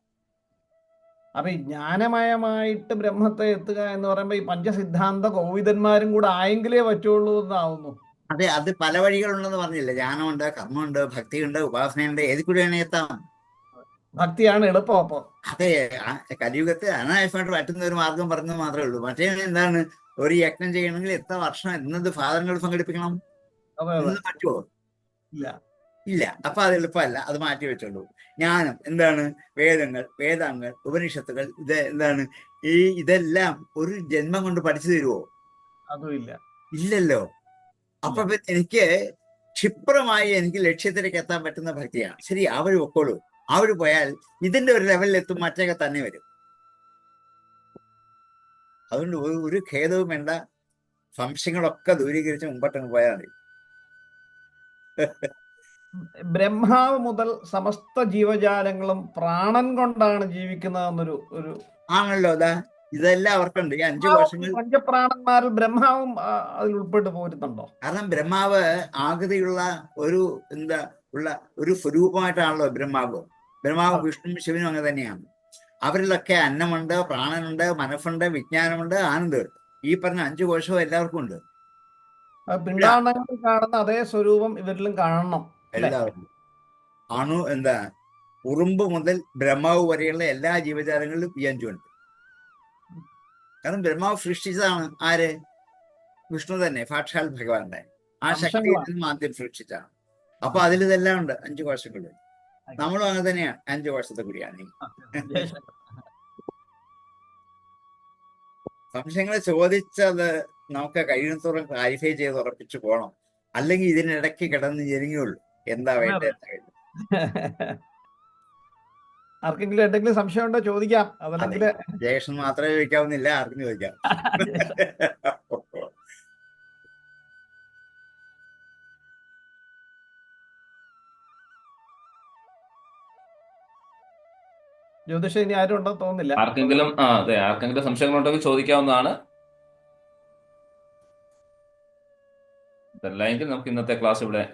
അപ്പൊ ഈ ജ്ഞാനമയമായിട്ട് ബ്രഹ്മത്തെ എത്തുക എന്ന് പറയുമ്പോ ഈ പഞ്ചസിദ്ധാന്ത കോവിദന്മാരും കൂടെ ആയെങ്കിലേ പറ്റുള്ളൂ എന്നാവുന്നു. അതെ, അത് പല വഴികളുണ്ടെന്ന് പറഞ്ഞില്ല. ജ്ഞാനമുണ്ട്, കർമ്മമുണ്ട്, ഭക്തിയുണ്ട്, ഉപാസനയുണ്ട്, ഏത് കൂടി വേണേ എത്താം. ഭക്തിയാണ് എളുപ്പം. അപ്പൊ അതെ, കലിയുഗത്തെ അനായാസമായിട്ട് പറ്റുന്ന ഒരു മാർഗം പറഞ്ഞത് മാത്രമേ ഉള്ളൂ. മറ്റേ എന്താണ്, ഒരു യജ്ഞം ചെയ്യണമെങ്കിൽ എത്ര വർഷം എന്നത് ഫാദറുകൾ സംഘടിപ്പിക്കണം, അതെ അതെ എന്നത് പറ്റുമോ? ഇല്ല. ഇല്ല. അപ്പൊ അത് എളുപ്പമല്ല, അത് മാറ്റി വെച്ചോളൂ. ജ്ഞാനം എന്താണ്, വേദങ്ങൾ, വേദാംഗങ്ങൾ, ഉപനിഷത്തുകൾ, ഇത് എന്താണ്, ഇതെല്ലാം ഒരു ജന്മം കൊണ്ട് പഠിച്ചു തരുമോ? അതും ഇല്ല. ഇല്ലല്ലോ. അപ്പൊ എനിക്ക് ക്ഷിപ്രമായി എനിക്ക് ലക്ഷ്യത്തിലേക്ക് എത്താൻ പറ്റുന്ന ഭക്തിയാണ്. ശരി, ആ വഴി പൊക്കോളൂ. ആ വഴി പോയാൽ ഇതിന്റെ ഒരു ലെവലിലെത്തും, മറ്റൊക്കെ തന്നെ വരും. അതുകൊണ്ട് ഒരു ഖേദവും വേണ്ട, സംശയങ്ങളൊക്കെ ദൂരീകരിച്ച് മുമ്പോട്ടങ്ങ് പോയാൽ മതി. ബ്രഹ്മാവ് മുതൽ സമസ്ത ജീവജാലങ്ങളും പ്രാണൻ കൊണ്ടാണ് ജീവിക്കുന്നതെന്നൊരു ഒരു ആണല്ലോ. അതാ ഇതെല്ലാം അവർക്കുണ്ട്. ഈ 5 വർഷങ്ങൾ പഞ്ചപ്രാണന്മാരിൽ ബ്രഹ്മാവും അതിൽ ഉൾപ്പെട്ട് പോരുന്നുണ്ടോ? കാരണം ബ്രഹ്മാവ് ആകൃതിയുള്ള ഒരു ഒരു സ്വരൂപമായിട്ടാണല്ലോ ബ്രഹ്മാവ്. വിഷ്ണു ശിവനും അങ്ങനെ തന്നെയാണ്. അവരിലൊക്കെ അന്നമുണ്ട്, പ്രാണനുണ്ട്, മനസ്സുണ്ട്, വിജ്ഞാനമുണ്ട്, ആനന്ദമുണ്ട്. ഈ പറഞ്ഞ 5 കോശവും എല്ലാവർക്കും ഉണ്ട്. പിണ്ടാണ്ടങ്ങളിൽ കാണുന്ന അതേ സ്വരൂപം ഇവരിലും കാണണം. എല്ലാവർക്കും ഉറുമ്പ് മുതൽ ബ്രഹ്മാവ് വരെയുള്ള എല്ലാ ജീവജാലങ്ങളിലും ഈ 5 ഉണ്ട്. കാരണം ബ്രഹ്മാവ് സൃഷ്ടിച്ചതാണ് ആര്? വിഷ്ണു തന്നെ, സാക്ഷാൽ ഭഗവാന്റെ ആ ശക്തിയിൽ നിന്നും ആദ്യം സൃഷ്ടിച്ചാണ്. അപ്പൊ അതിൽ ഇതെല്ലാം ഉണ്ട്, 5 കോശങ്ങളുണ്ട്. നമ്മളും അങ്ങനെ തന്നെയാണ്, 5 കോശത്തെ കൂടിയാണ്. സംശയങ്ങൾ ചോദിച്ചത് നമുക്ക് കഴിയുന്നത്തോളം ക്ലാരിഫൈ ചെയ്ത് ഉറപ്പിച്ചു പോകണം. അല്ലെങ്കിൽ ഇതിനിടയ്ക്ക് കിടന്ന് ജെരിങ്ങുള്ളൂ. എന്താ വേണ്ടത്? ആർക്കെങ്കിലും എന്തെങ്കിലും സംശയം ഉണ്ടോ ചോദിക്കാം. അതല്ലെങ്കിൽ ജയേഷൻ മാത്രമേ ചോദിക്കാവുന്നില്ല, ആർക്കും ചോദിക്കാം. ജ്യോതിഷം ഇനി ആരും ഉണ്ടോ തോന്നുന്നില്ല. ആർക്കെങ്കിലും സംശയങ്ങളുണ്ടെങ്കിൽ ചോദിക്കാവുന്നതാണ്. അതല്ലെങ്കിൽ നമുക്ക് ഇന്നത്തെ ക്ലാസ് ഇവിടെ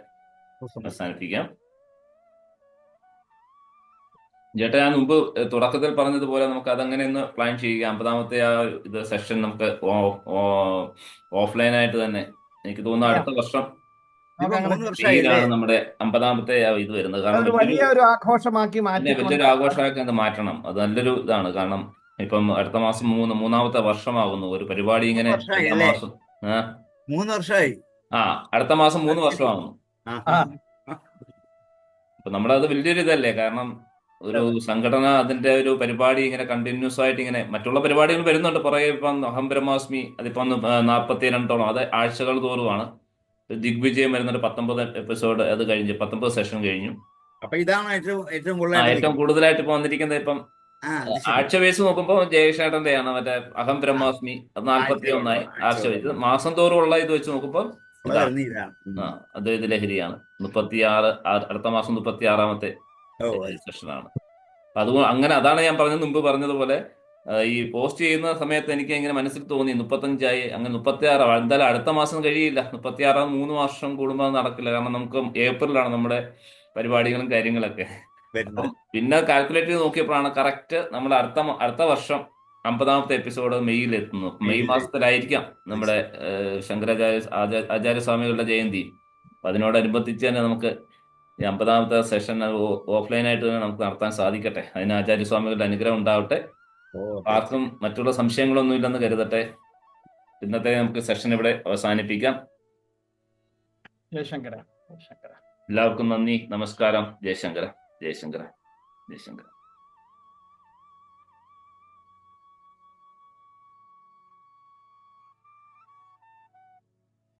അവസാനിപ്പിക്കാം. ചേട്ടാ, ഞാൻ മുമ്പ് തുടക്കത്തിൽ പറഞ്ഞതുപോലെ നമുക്ക് അതങ്ങനെ ഒന്ന് പ്ലാൻ ചെയ്യുക. 50ാമത്തെ ഇത് സെഷൻ നമുക്ക് ഓഫ്ലൈനായിട്ട് തന്നെ, എനിക്ക് തോന്നുന്നു അടുത്ത വർഷം നമ്മുടെ 50ാമത്തെ ഇത് വരുന്നത്. കാരണം വലിയൊരു ആഘോഷമാക്കി വലിയൊരു ആഘോഷമാക്കി അത് മാറ്റണം. അത് നല്ലൊരു ഇതാണ്. കാരണം ഇപ്പം അടുത്ത മാസം മൂന്നാമത്തെ വർഷമാകുന്നു ഒരു പരിപാടി ഇങ്ങനെ. മാസം 3 വർഷമായി. അടുത്ത മാസം 3 വർഷമാകുന്നു. അപ്പൊ നമ്മളത് വലിയൊരു ഇതല്ലേ. കാരണം ഒരു സംഘടന അതിന്റെ ഒരു പരിപാടി ഇങ്ങനെ കണ്ടിന്യൂസ് ആയിട്ട് ഇങ്ങനെ മറ്റുള്ള പരിപാടികൾ വരുന്നുണ്ട് പുറകെ. ഇപ്പം അഹം ബ്രഹ്മാസ്മി അതിപ്പം 42ഓളം, അത് ആഴ്ചകൾ തോറുമാണ്. ദിഗ്വിജയം വരുന്നൊരു 19 എപ്പിസോഡ്, അത് കഴിഞ്ഞ് 19 സെഷൻ കഴിഞ്ഞു. അപ്പൊ ഇതാണ് ഏറ്റവും കൂടുതലായിട്ട് ഇപ്പൊ വന്നിരിക്കുന്നത്. ഇപ്പം ആഴ്ച വയസ്സ് നോക്കുമ്പോൾ ജയേഷേട്ടന്റെയാണ് മറ്റേ അഹം ബ്രഹ്മാസ്മി, അത് 41ആയി ആഴ്ച വെച്ച്. മാസം തോറും ഉള്ള ഇത് വെച്ച് നോക്കുമ്പോൾ അദ്വൈത ലഹരിയാണ് 36. അടുത്ത മാസം 36ാമത്തെ സെഷനാണ്. അതുകൊണ്ട് അതാണ് ഞാൻ മുമ്പ് പറഞ്ഞതുപോലെ ഈ പോസ്റ്റ് ചെയ്യുന്ന സമയത്ത് എനിക്ക് ഇങ്ങനെ മനസ്സിൽ തോന്നി 35ആയി, അങ്ങനെ 36. എന്തായാലും അടുത്ത മാസം കഴിയില്ല. 36 3 വർഷം കൂടുമ്പോൾ നടക്കില്ല. കാരണം നമുക്ക് ഏപ്രിലാണ് നമ്മുടെ പരിപാടികളും കാര്യങ്ങളൊക്കെ. പിന്നെ കാൽക്കുലേറ്റ് ചെയ്ത് നോക്കിയപ്പോഴാണ് കറക്റ്റ് നമ്മൾ അടുത്ത വർഷം 50ാമത്തെ എപ്പിസോഡ് മെയ്യിൽ എത്തുന്നു. മെയ് മാസത്തിലായിരിക്കാം നമ്മുടെ ആചാര്യസ്വാമികളുടെ ജയന്തി. അപ്പൊ അതിനോടനുബന്ധിച്ച് തന്നെ നമുക്ക് ഈ 50ാമത്തെ സെഷൻ ഓഫ്ലൈനായിട്ട് തന്നെ നമുക്ക് നടത്താൻ സാധിക്കട്ടെ. അതിന് ആചാര്യസ്വാമികളുടെ അനുഗ്രഹം ഉണ്ടാവട്ടെ. ആർക്കും മറ്റുള്ള സംശയങ്ങളൊന്നും ഇല്ലെന്ന് കരുതട്ടെ. ഇന്നത്തെ നമുക്ക് സെഷൻ ഇവിടെ അവസാനിപ്പിക്കാം. ജയശങ്കര. ജയശങ്കര. എല്ലാവർക്കും നന്ദി, നമസ്കാരം. ജയശങ്കര, ജയശങ്കര, ജയശങ്കര.